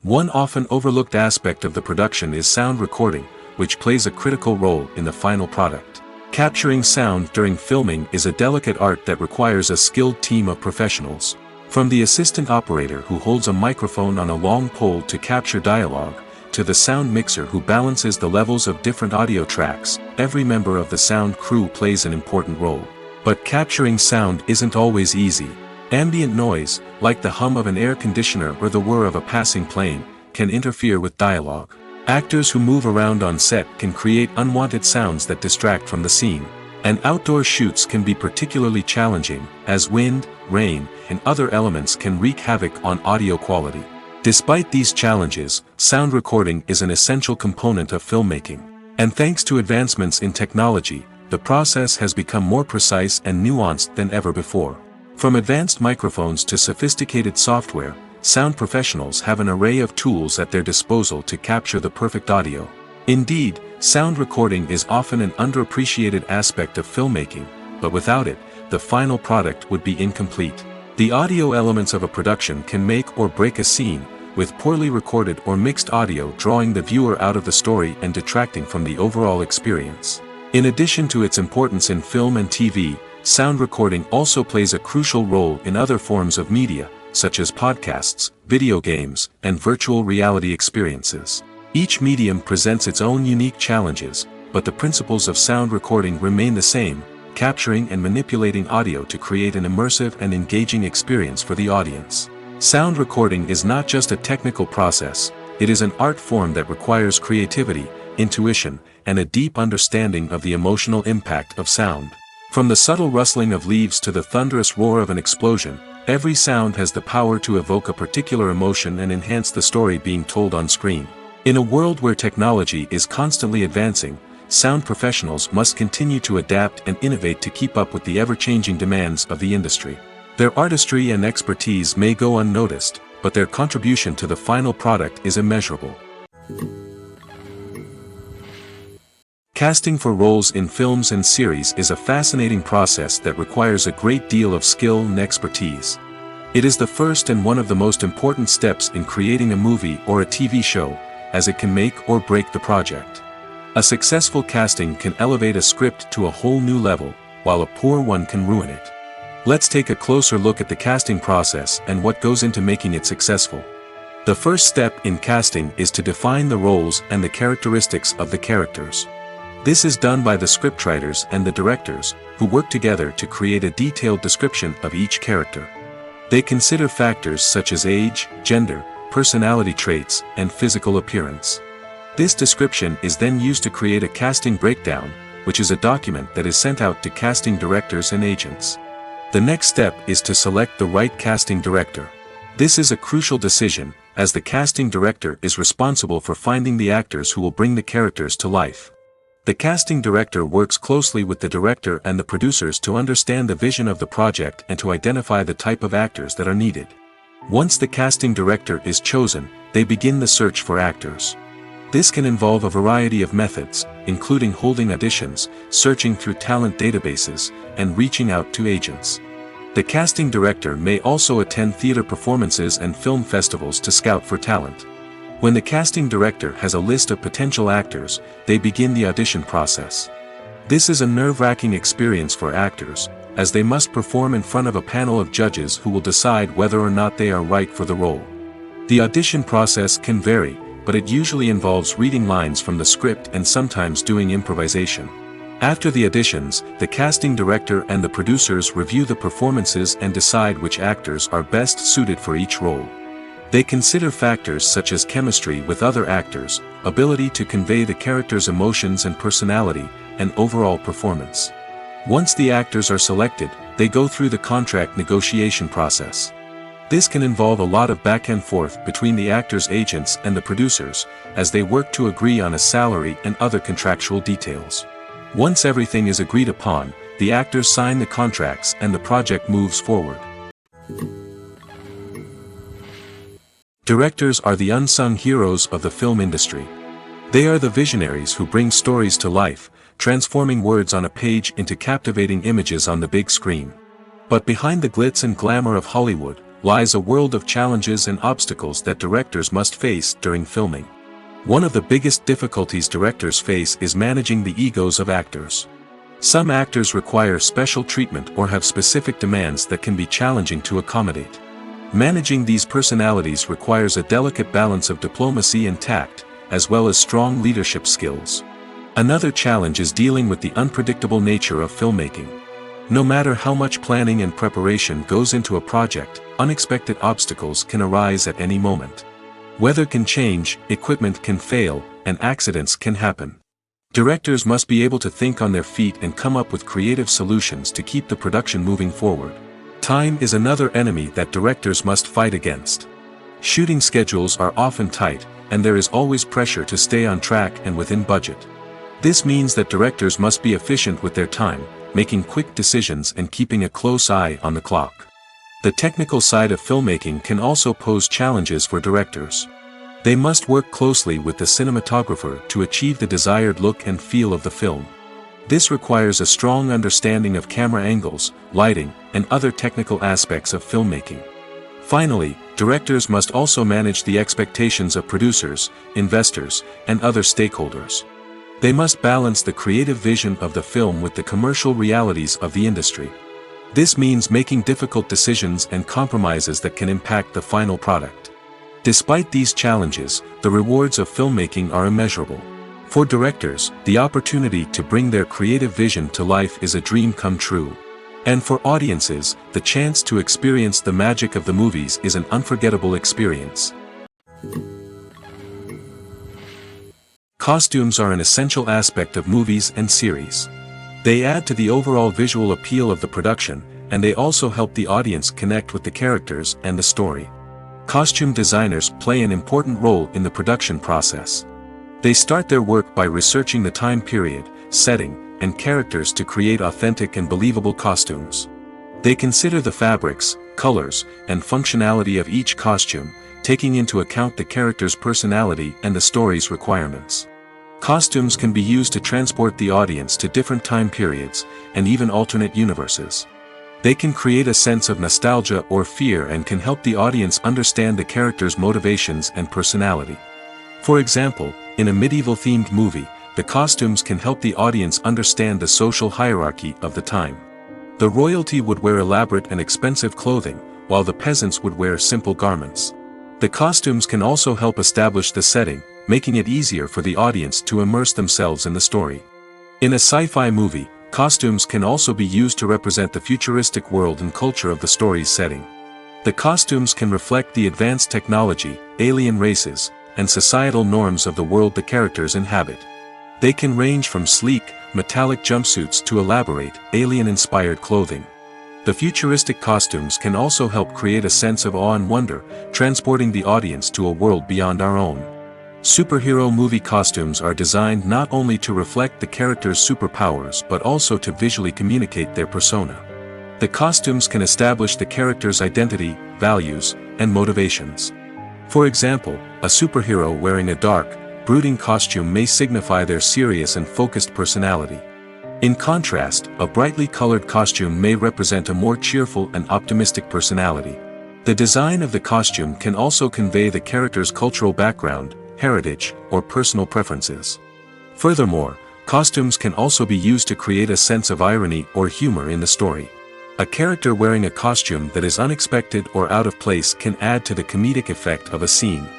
One often overlooked aspect of the production is sound recording, which plays a critical role in the final product. Capturing sound during filming is a delicate art that requires a skilled team of professionals. From the assistant operator who holds a microphone on a long pole to capture dialogue, to the sound mixer who balances the levels of different audio tracks, every member of the sound crew plays an important role. But capturing sound isn't always easy. Ambient noise, like the hum of an air conditioner or the whir of a passing plane, can interfere with dialogue. Actors who move around on set can create unwanted sounds that distract from the scene. And outdoor shoots can be particularly challenging, as wind, rain, and other elements can wreak havoc on audio quality. Despite these challenges, sound recording is an essential component of filmmaking. And thanks to advancements in technology, the process has become more precise and nuanced than ever before. From advanced microphones to sophisticated software, sound professionals have an array of tools at their disposal to capture the perfect audio. Indeed, sound recording is often an underappreciated aspect of filmmaking, but without it, the final product would be incomplete. The audio elements of a production can make or break a scene, with poorly recorded or mixed audio drawing the viewer out of the story and detracting from the overall experience. In addition to its importance in film and TV, sound recording also plays a crucial role in other forms of media, such as podcasts, video games, and virtual reality experiences. Each medium presents its own unique challenges, but the principles of sound recording remain the same, capturing and manipulating audio to create an immersive and engaging experience for the audience. Sound recording is not just a technical process, it is an art form that requires creativity, intuition, and a deep understanding of the emotional impact of sound. From the subtle rustling of leaves to the thunderous roar of an explosion, every sound has the power to evoke a particular emotion and enhance the story being told on screen. In a world where technology is constantly advancing, sound professionals must continue to adapt and innovate to keep up with the ever-changing demands of the industry. Their artistry and expertise may go unnoticed, but their contribution to the final product is immeasurable. Casting for roles in films and series is a fascinating process that requires a great deal of skill and expertise. It is the first and one of the most important steps in creating a movie or a TV show, as it can make or break the project. A successful casting can elevate a script to a whole new level, while a poor one can ruin it. Let's take a closer look at the casting process and what goes into making it successful. The first step in casting is to define the roles and the characteristics of the characters. This is done by the scriptwriters and the directors, who work together to create a detailed description of each character. They consider factors such as age, gender, personality traits, and physical appearance. This description is then used to create a casting breakdown, which is a document that is sent out to casting directors and agents. The next step is to select the right casting director. This is a crucial decision, as the casting director is responsible for finding the actors who will bring the characters to life. The casting director works closely with the director and the producers to understand the vision of the project and to identify the type of actors that are needed. Once the casting director is chosen, they begin the search for actors. This can involve a variety of methods, including holding auditions, searching through talent databases, and reaching out to agents. The casting director may also attend theater performances and film festivals to scout for talent. When the casting director has a list of potential actors, they begin the audition process. This is a nerve-wracking experience for actors, as they must perform in front of a panel of judges who will decide whether or not they are right for the role. The audition process can vary, but it usually involves reading lines from the script and sometimes doing improvisation. After the auditions, the casting director and the producers review the performances and decide which actors are best suited for each role. They consider factors such as chemistry with other actors, ability to convey the character's emotions and personality, and overall performance. Once the actors are selected, they go through the contract negotiation process. This can involve a lot of back and forth between the actors' agents and the producers, as they work to agree on a salary and other contractual details. Once everything is agreed upon, the actors sign the contracts and the project moves forward. Directors are the unsung heroes of the film industry. They are the visionaries who bring stories to life, transforming words on a page into captivating images on the big screen. But behind the glitz and glamour of Hollywood, lies a world of challenges and obstacles that directors must face during filming. One of the biggest difficulties directors face is managing the egos of actors. Some actors require special treatment or have specific demands that can be challenging to accommodate. Managing these personalities requires a delicate balance of diplomacy and tact, as well as strong leadership skills. Another challenge is dealing with the unpredictable nature of filmmaking. No matter how much planning and preparation goes into a project, unexpected obstacles can arise at any moment. Weather can change, equipment can fail, and accidents can happen. Directors must be able to think on their feet and come up with creative solutions to keep the production moving forward. Time is another enemy that directors must fight against. Shooting schedules are often tight, and there is always pressure to stay on track and within budget. This means that directors must be efficient with their time, making quick decisions and keeping a close eye on the clock. The technical side of filmmaking can also pose challenges for directors. They must work closely with the cinematographer to achieve the desired look and feel of the film. This requires a strong understanding of camera angles, lighting, and other technical aspects of filmmaking. Finally, directors must also manage the expectations of producers, investors, and other stakeholders. They must balance the creative vision of the film with the commercial realities of the industry. This means making difficult decisions and compromises that can impact the final product. Despite these challenges, the rewards of filmmaking are immeasurable. For directors, the opportunity to bring their creative vision to life is a dream come true. And for audiences, the chance to experience the magic of the movies is an unforgettable experience. Costumes are an essential aspect of movies and series. They add to the overall visual appeal of the production, and they also help the audience connect with the characters and the story. Costume designers play an important role in the production process. They start their work by researching the time period, setting, and characters to create authentic and believable costumes. They consider the fabrics, colors, and functionality of each costume, taking into account the character's personality and the story's requirements. Costumes can be used to transport the audience to different time periods, and even alternate universes. They can create a sense of nostalgia or fear and can help the audience understand the character's motivations and personality. For example, in a medieval-themed movie, the costumes can help the audience understand the social hierarchy of the time. The royalty would wear elaborate and expensive clothing, while the peasants would wear simple garments. The costumes can also help establish the setting, making it easier for the audience to immerse themselves in the story. In a sci-fi movie, costumes can also be used to represent the futuristic world and culture of the story's setting. The costumes can reflect the advanced technology, alien races, and societal norms of the world the characters inhabit. They can range from sleek, metallic jumpsuits to elaborate, alien-inspired clothing. The futuristic costumes can also help create a sense of awe and wonder, transporting the audience to a world beyond our own. Superhero movie costumes are designed not only to reflect the character's superpowers but also to visually communicate their persona. The costumes can establish the character's identity, values, and motivations. For example, a superhero wearing a dark, brooding costume may signify their serious and focused personality. In contrast, a brightly colored costume may represent a more cheerful and optimistic personality. The design of the costume can also convey the character's cultural background, heritage, or personal preferences. Furthermore, costumes can also be used to create a sense of irony or humor in the story. A character wearing a costume that is unexpected or out of place can add to the comedic effect of a scene.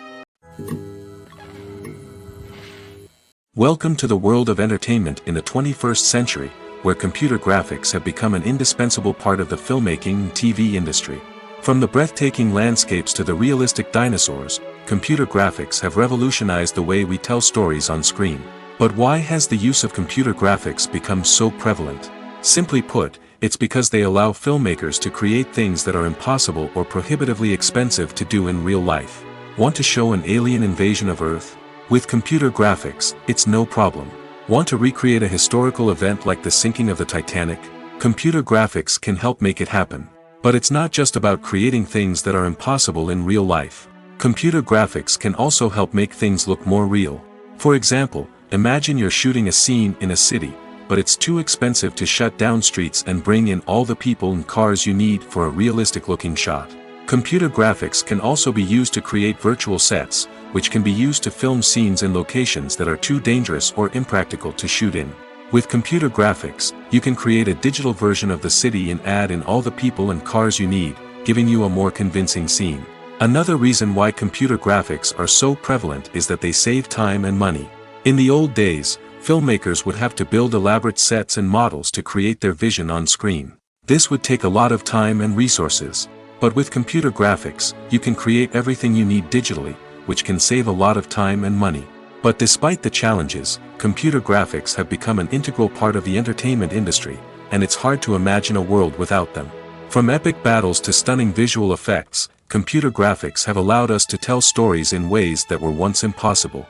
Welcome to the world of entertainment in the 21st century, where computer graphics have become an indispensable part of the filmmaking and TV industry. From the breathtaking landscapes to the realistic dinosaurs, computer graphics have revolutionized the way we tell stories on screen. But why has the use of computer graphics become so prevalent? Simply put, it's because they allow filmmakers to create things that are impossible or prohibitively expensive to do in real life. Want to show an alien invasion of Earth? With computer graphics, it's no problem. Want to recreate a historical event like the sinking of the Titanic? Computer graphics can help make it happen. But it's not just about creating things that are impossible in real life. Computer graphics can also help make things look more real. For example, imagine you're shooting a scene in a city, but it's too expensive to shut down streets and bring in all the people and cars you need for a realistic-looking shot. Computer graphics can also be used to create virtual sets, which can be used to film scenes in locations that are too dangerous or impractical to shoot in. With computer graphics, you can create a digital version of the city and add in all the people and cars you need, giving you a more convincing scene. Another reason why computer graphics are so prevalent is that they save time and money. In the old days, filmmakers would have to build elaborate sets and models to create their vision on screen. This would take a lot of time and resources. But with computer graphics, you can create everything you need digitally, which can save a lot of time and money. But despite the challenges, computer graphics have become an integral part of the entertainment industry, and it's hard to imagine a world without them. From epic battles to stunning visual effects, computer graphics have allowed us to tell stories in ways that were once impossible.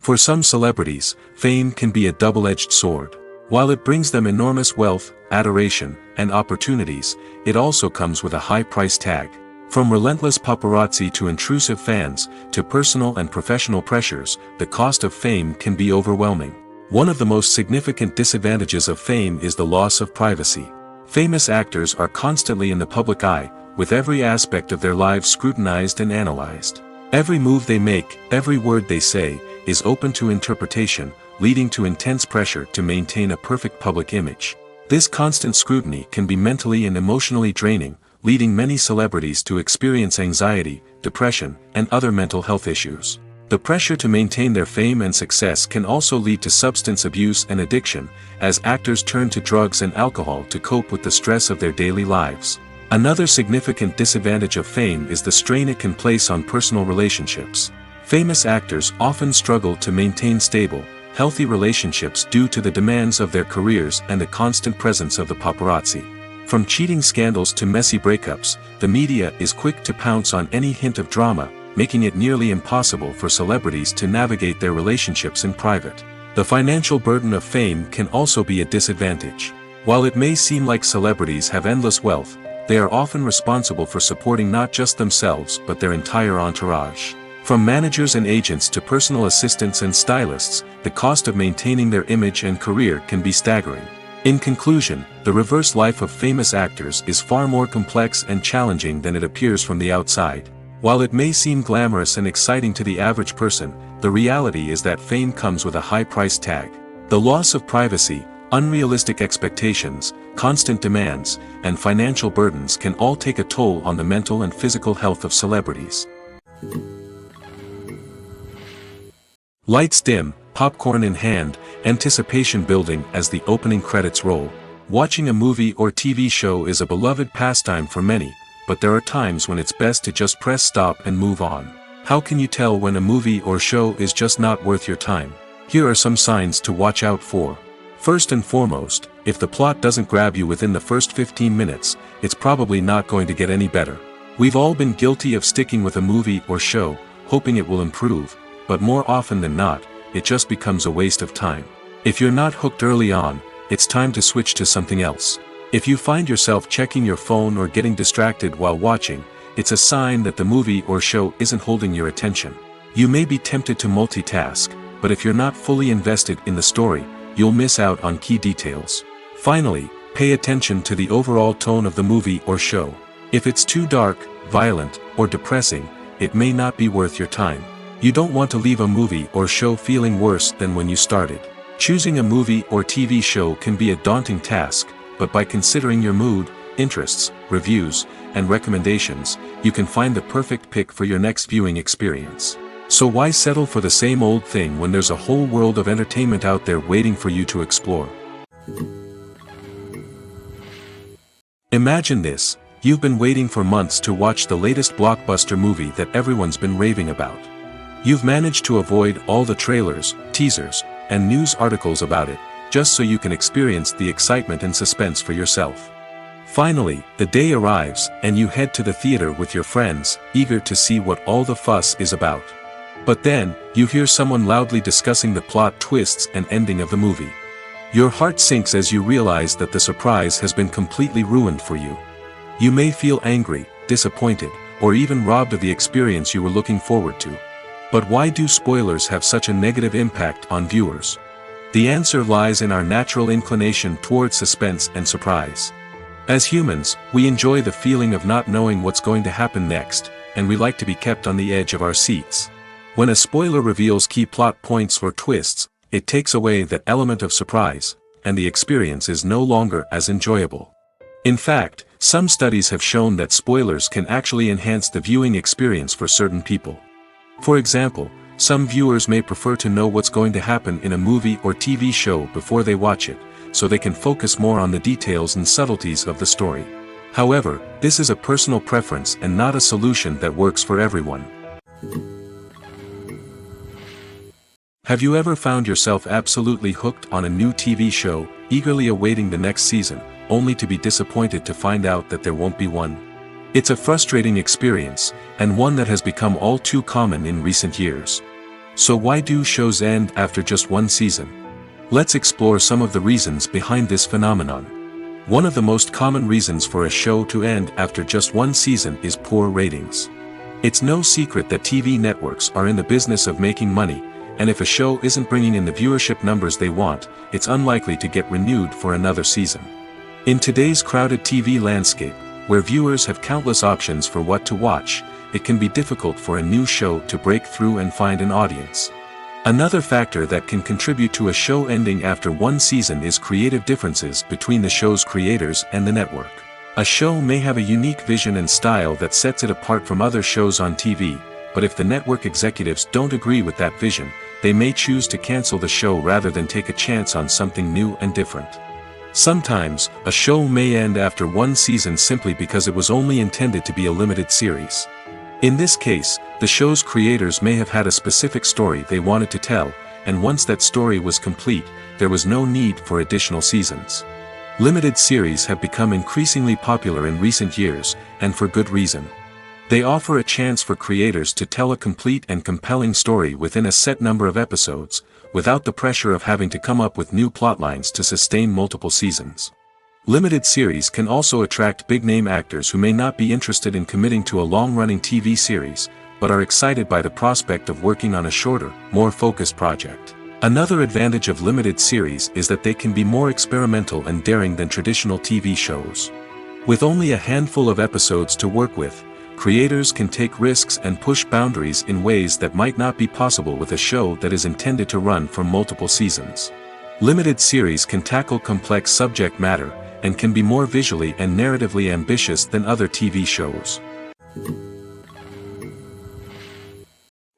For some celebrities, fame can be a double-edged sword. While it brings them enormous wealth, adoration, and opportunities, it also comes with a high price tag. From relentless paparazzi to intrusive fans, to personal and professional pressures, the cost of fame can be overwhelming. One of the most significant disadvantages of fame is the loss of privacy. Famous actors are constantly in the public eye, with every aspect of their lives scrutinized and analyzed. Every move they make, every word they say, is open to interpretation, leading to intense pressure to maintain a perfect public image. This constant scrutiny can be mentally and emotionally draining, leading many celebrities to experience anxiety, depression, and other mental health issues. The pressure to maintain their fame and success can also lead to substance abuse and addiction, as actors turn to drugs and alcohol to cope with the stress of their daily lives. Another significant disadvantage of fame is the strain it can place on personal relationships. Famous actors often struggle to maintain stable, healthy relationships due to the demands of their careers and the constant presence of the paparazzi. From cheating scandals to messy breakups, the media is quick to pounce on any hint of drama, making it nearly impossible for celebrities to navigate their relationships in private. The financial burden of fame can also be a disadvantage. While it may seem like celebrities have endless wealth, they are often responsible for supporting not just themselves but their entire entourage. From managers and agents to personal assistants and stylists, the cost of maintaining their image and career can be staggering. In conclusion, the reverse life of famous actors is far more complex and challenging than it appears from the outside. While it may seem glamorous and exciting to the average person, the reality is that fame comes with a high price tag. The loss of privacy, unrealistic expectations, constant demands, and financial burdens can all take a toll on the mental and physical health of celebrities. Lights dim, popcorn in hand, anticipation building as the opening credits roll. Watching a movie or TV show is a beloved pastime for many, but there are times when it's best to just press stop and move on. How can you tell when a movie or show is just not worth your time? Here are some signs to watch out for. First and foremost, if the plot doesn't grab you within the first 15 minutes, it's probably not going to get any better. We've all been guilty of sticking with a movie or show, hoping it will improve, but more often than not, it just becomes a waste of time. If you're not hooked early on, it's time to switch to something else. If you find yourself checking your phone or getting distracted while watching, it's a sign that the movie or show isn't holding your attention. You may be tempted to multitask, but if you're not fully invested in the story, you'll miss out on key details. Finally, pay attention to the overall tone of the movie or show. If it's too dark, violent, or depressing, it may not be worth your time. You don't want to leave a movie or show feeling worse than when you started. Choosing a movie or TV show can be a daunting task, but by considering your mood, interests, reviews, and recommendations, you can find the perfect pick for your next viewing experience. So why settle for the same old thing when there's a whole world of entertainment out there waiting for you to explore? Imagine this: you've been waiting for months to watch the latest blockbuster movie that everyone's been raving about. You've managed to avoid all the trailers, teasers, and news articles about it, just so you can experience the excitement and suspense for yourself. Finally, the day arrives, and you head to the theater with your friends, eager to see what all the fuss is about. But then, you hear someone loudly discussing the plot twists and ending of the movie. Your heart sinks as you realize that the surprise has been completely ruined for you. You may feel angry, disappointed, or even robbed of the experience you were looking forward to. But why do spoilers have such a negative impact on viewers? The answer lies in our natural inclination toward suspense and surprise. As humans, we enjoy the feeling of not knowing what's going to happen next, and we like to be kept on the edge of our seats. When a spoiler reveals key plot points or twists, it takes away that element of surprise, and the experience is no longer as enjoyable. In fact, some studies have shown that spoilers can actually enhance the viewing experience for certain people. For example, some viewers may prefer to know what's going to happen in a movie or TV show before they watch it, so they can focus more on the details and subtleties of the story. However, this is a personal preference and not a solution that works for everyone. Have you ever found yourself absolutely hooked on a new TV show, eagerly awaiting the next season, only to be disappointed to find out that there won't be one? It's a frustrating experience, and one that has become all too common in recent years. So why do shows end after just one season? Let's explore some of the reasons behind this phenomenon. One of the most common reasons for a show to end after just one season is poor ratings. It's no secret that TV networks are in the business of making money, and if a show isn't bringing in the viewership numbers they want, it's unlikely to get renewed for another season. In today's crowded TV landscape, where viewers have countless options for what to watch, it can be difficult for a new show to break through and find an audience. Another factor that can contribute to a show ending after one season is creative differences between the show's creators and the network. A show may have a unique vision and style that sets it apart from other shows on TV, but if the network executives don't agree with that vision, they may choose to cancel the show rather than take a chance on something new and different. Sometimes, a show may end after one season simply because it was only intended to be a limited series. In this case, the show's creators may have had a specific story they wanted to tell, and once that story was complete, there was no need for additional seasons. Limited series have become increasingly popular in recent years, and for good reason. They offer a chance for creators to tell a complete and compelling story within a set number of episodes, without the pressure of having to come up with new plotlines to sustain multiple seasons. Limited series can also attract big-name actors who may not be interested in committing to a long-running TV series, but are excited by the prospect of working on a shorter, more focused project. Another advantage of limited series is that they can be more experimental and daring than traditional TV shows. With only a handful of episodes to work with, creators can take risks and push boundaries in ways that might not be possible with a show that is intended to run for multiple seasons. Limited series can tackle complex subject matter, and can be more visually and narratively ambitious than other TV shows.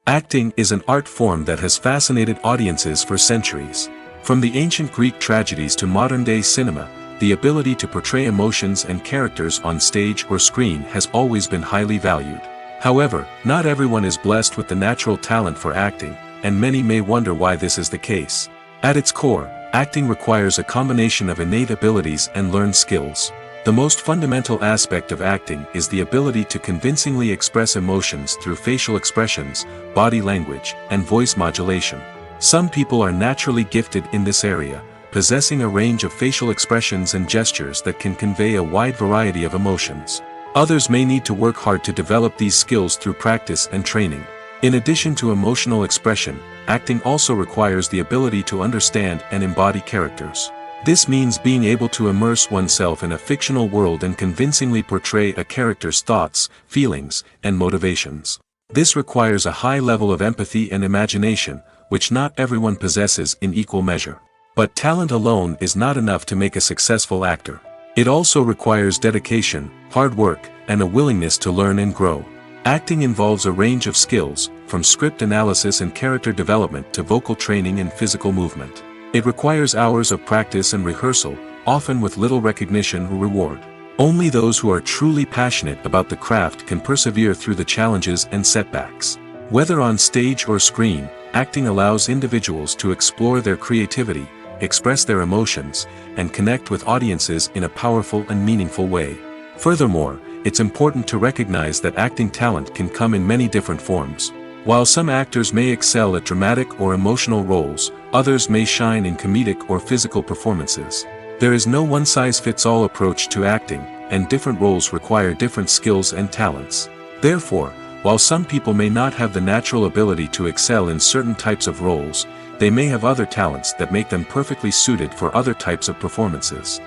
Acting is an art form that has fascinated audiences for centuries. From the ancient Greek tragedies to modern-day cinema, the ability to portray emotions and characters on stage or screen has always been highly valued. However, not everyone is blessed with the natural talent for acting, and many may wonder why this is the case. At its core, acting requires a combination of innate abilities and learned skills. The most fundamental aspect of acting is the ability to convincingly express emotions through facial expressions, body language, and voice modulation. Some people are naturally gifted in this area, possessing a range of facial expressions and gestures that can convey a wide variety of emotions. Others may need to work hard to develop these skills through practice and training. In addition to emotional expression, acting also requires the ability to understand and embody characters. This means being able to immerse oneself in a fictional world and convincingly portray a character's thoughts, feelings, and motivations. This requires a high level of empathy and imagination, which not everyone possesses in equal measure. But talent alone is not enough to make a successful actor. It also requires dedication, hard work, and a willingness to learn and grow. Acting involves a range of skills, from script analysis and character development to vocal training and physical movement. It requires hours of practice and rehearsal, often with little recognition or reward. Only those who are truly passionate about the craft can persevere through the challenges and setbacks. Whether on stage or screen, acting allows individuals to explore their creativity, express their emotions, and connect with audiences in a powerful and meaningful way. Furthermore, it's important to recognize that acting talent can come in many different forms. While some actors may excel at dramatic or emotional roles, others may shine in comedic or physical performances. There is no one-size-fits-all approach to acting, and different roles require different skills and talents. Therefore, while some people may not have the natural ability to excel in certain types of roles, they may have other talents that make them perfectly suited for other types of performances.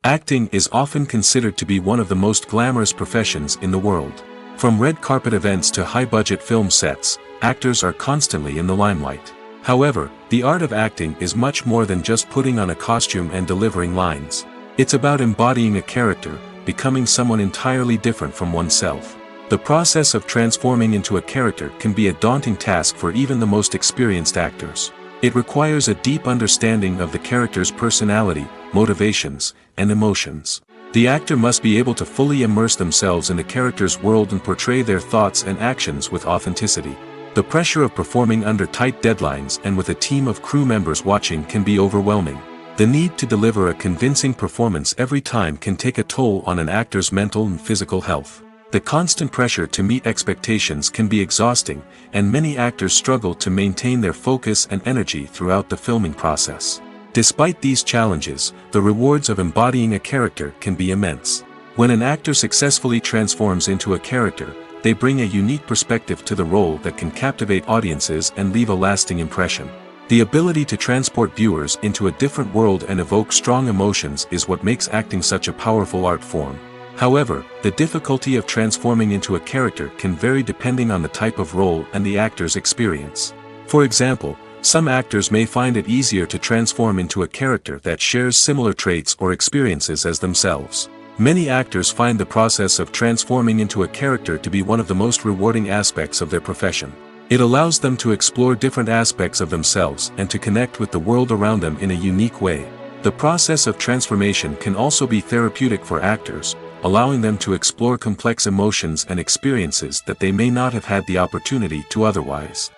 Acting is often considered to be one of the most glamorous professions in the world. From red carpet events to high-budget film sets, actors are constantly in the limelight. However, the art of acting is much more than just putting on a costume and delivering lines. It's about embodying a character, becoming someone entirely different from oneself. The process of transforming into a character can be a daunting task for even the most experienced actors. It requires a deep understanding of the character's personality, motivations, and emotions. The actor must be able to fully immerse themselves in the character's world and portray their thoughts and actions with authenticity. The pressure of performing under tight deadlines and with a team of crew members watching can be overwhelming. The need to deliver a convincing performance every time can take a toll on an actor's mental and physical health. The constant pressure to meet expectations can be exhausting, and many actors struggle to maintain their focus and energy throughout the filming process. Despite these challenges, the rewards of embodying a character can be immense. When an actor successfully transforms into a character, they bring a unique perspective to the role that can captivate audiences and leave a lasting impression. The ability to transport viewers into a different world and evoke strong emotions is what makes acting such a powerful art form. However, the difficulty of transforming into a character can vary depending on the type of role and the actor's experience. For example, some actors may find it easier to transform into a character that shares similar traits or experiences as themselves. Many actors find the process of transforming into a character to be one of the most rewarding aspects of their profession. It allows them to explore different aspects of themselves and to connect with the world around them in a unique way. The process of transformation can also be therapeutic for actors, allowing them to explore complex emotions and experiences that they may not have had the opportunity to otherwise.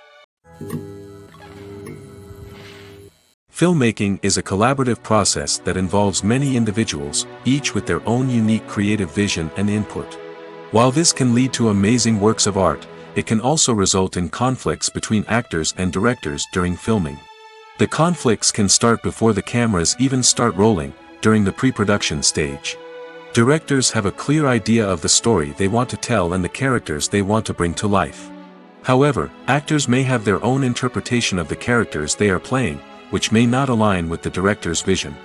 Filmmaking is a collaborative process that involves many individuals, each with their own unique creative vision and input. While this can lead to amazing works of art, it can also result in conflicts between actors and directors during filming. The conflicts can start before the cameras even start rolling, during the pre-production stage. Directors have a clear idea of the story they want to tell and the characters they want to bring to life. However, actors may have their own interpretation of the characters they are playing, which may not align with the director's vision.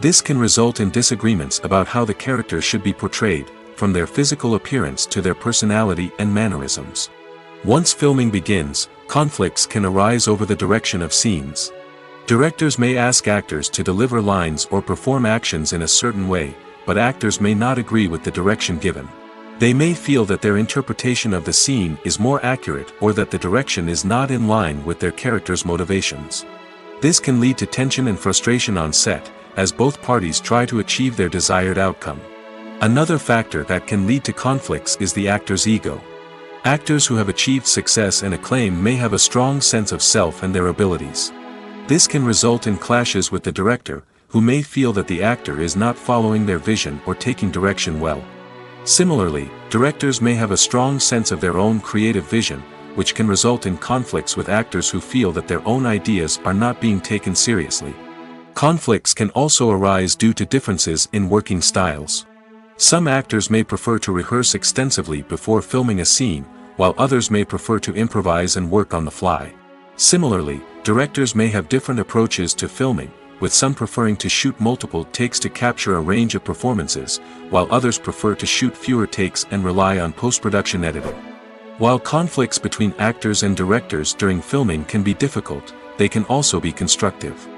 This can result in disagreements about how the characters should be portrayed, from their physical appearance to their personality and mannerisms. Once filming begins, conflicts can arise over the direction of scenes. Directors may ask actors to deliver lines or perform actions in a certain way, but actors may not agree with the direction given. They may feel that their interpretation of the scene is more accurate or that the direction is not in line with their character's motivations. This can lead to tension and frustration on set, as both parties try to achieve their desired outcome. Another factor that can lead to conflicts is the actor's ego. Actors who have achieved success and acclaim may have a strong sense of self and their abilities. This can result in clashes with the director, who may feel that the actor is not following their vision or taking direction well. Similarly, directors may have a strong sense of their own creative vision, which can result in conflicts with actors who feel that their own ideas are not being taken seriously. Conflicts can also arise due to differences in working styles. Some actors may prefer to rehearse extensively before filming a scene, while others may prefer to improvise and work on the fly. Similarly, directors may have different approaches to filming, with some preferring to shoot multiple takes to capture a range of performances, while others prefer to shoot fewer takes and rely on post-production editing. While conflicts between actors and directors during filming can be difficult, they can also be constructive.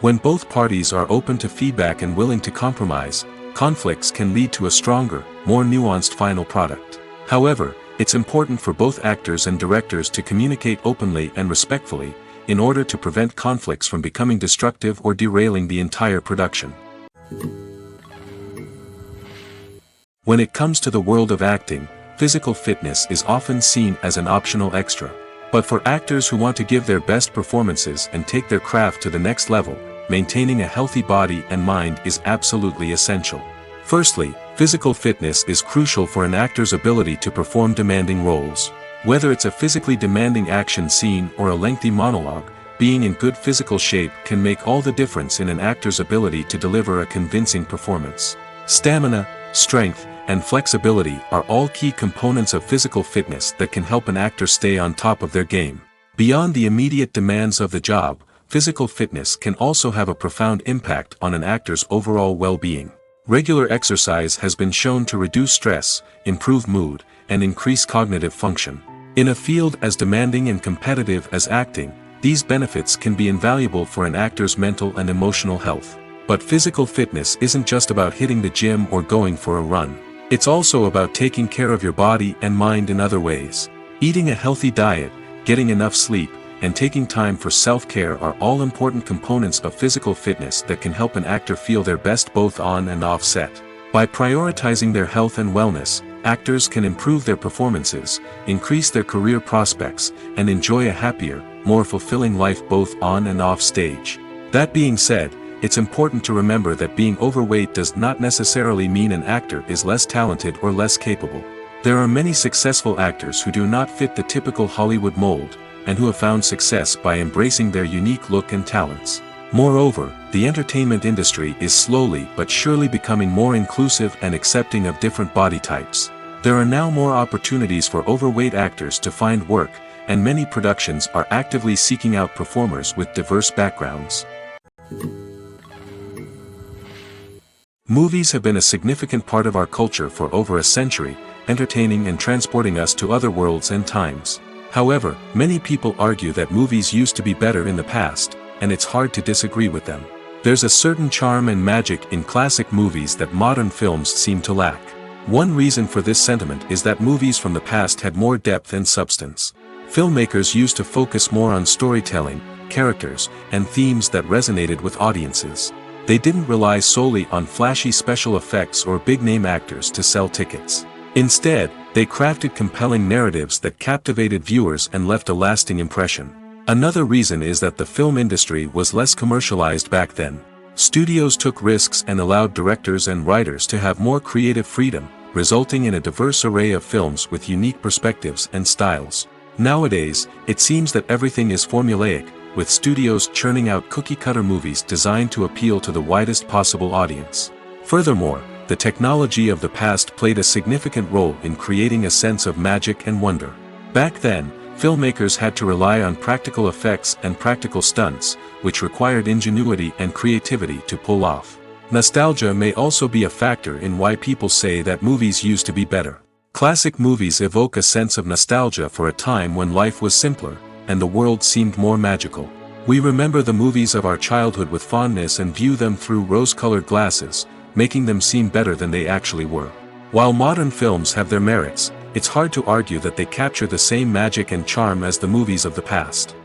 When both parties are open to feedback and willing to compromise, conflicts can lead to a stronger, more nuanced final product. However, it's important for both actors and directors to communicate openly and respectfully, in order to prevent conflicts from becoming destructive or derailing the entire production. When it comes to the world of acting, physical fitness is often seen as an optional extra. But for actors who want to give their best performances and take their craft to the next level, maintaining a healthy body and mind is absolutely essential. Firstly, physical fitness is crucial for an actor's ability to perform demanding roles. Whether it's a physically demanding action scene or a lengthy monologue, being in good physical shape can make all the difference in an actor's ability to deliver a convincing performance. Stamina, strength, and flexibility are all key components of physical fitness that can help an actor stay on top of their game. Beyond the immediate demands of the job, physical fitness can also have a profound impact on an actor's overall well-being. Regular exercise has been shown to reduce stress, improve mood, and increase cognitive function. In a field as demanding and competitive as acting, these benefits can be invaluable for an actor's mental and emotional health. But physical fitness isn't just about hitting the gym or going for a run. It's also about taking care of your body and mind in other ways. Eating a healthy diet, getting enough sleep, and taking time for self-care are all important components of physical fitness that can help an actor feel their best both on and off set. By prioritizing their health and wellness, actors can improve their performances, increase their career prospects, and enjoy a happier, more fulfilling life both on and off stage. That being said, it's important to remember that being overweight does not necessarily mean an actor is less talented or less capable. There are many successful actors who do not fit the typical Hollywood mold, and who have found success by embracing their unique look and talents. Moreover, the entertainment industry is slowly but surely becoming more inclusive and accepting of different body types. There are now more opportunities for overweight actors to find work, and many productions are actively seeking out performers with diverse backgrounds. Movies have been a significant part of our culture for over a century, entertaining and transporting us to other worlds and times. However, many people argue that movies used to be better in the past, and it's hard to disagree with them. There's a certain charm and magic in classic movies that modern films seem to lack. One reason for this sentiment is that movies from the past had more depth and substance. Filmmakers used to focus more on storytelling, characters, and themes that resonated with audiences. They didn't rely solely on flashy special effects or big-name actors to sell tickets. Instead, they crafted compelling narratives that captivated viewers and left a lasting impression. Another reason is that the film industry was less commercialized back then. Studios took risks and allowed directors and writers to have more creative freedom, resulting in a diverse array of films with unique perspectives and styles. Nowadays, it seems that everything is formulaic, with studios churning out cookie-cutter movies designed to appeal to the widest possible audience. Furthermore, the technology of the past played a significant role in creating a sense of magic and wonder. Back then, filmmakers had to rely on practical effects and practical stunts, which required ingenuity and creativity to pull off. Nostalgia may also be a factor in why people say that movies used to be better. Classic movies evoke a sense of nostalgia for a time when life was simpler, and the world seemed more magical. We remember the movies of our childhood with fondness and view them through rose-colored glasses, making them seem better than they actually were. While modern films have their merits, it's hard to argue that they capture the same magic and charm as the movies of the past.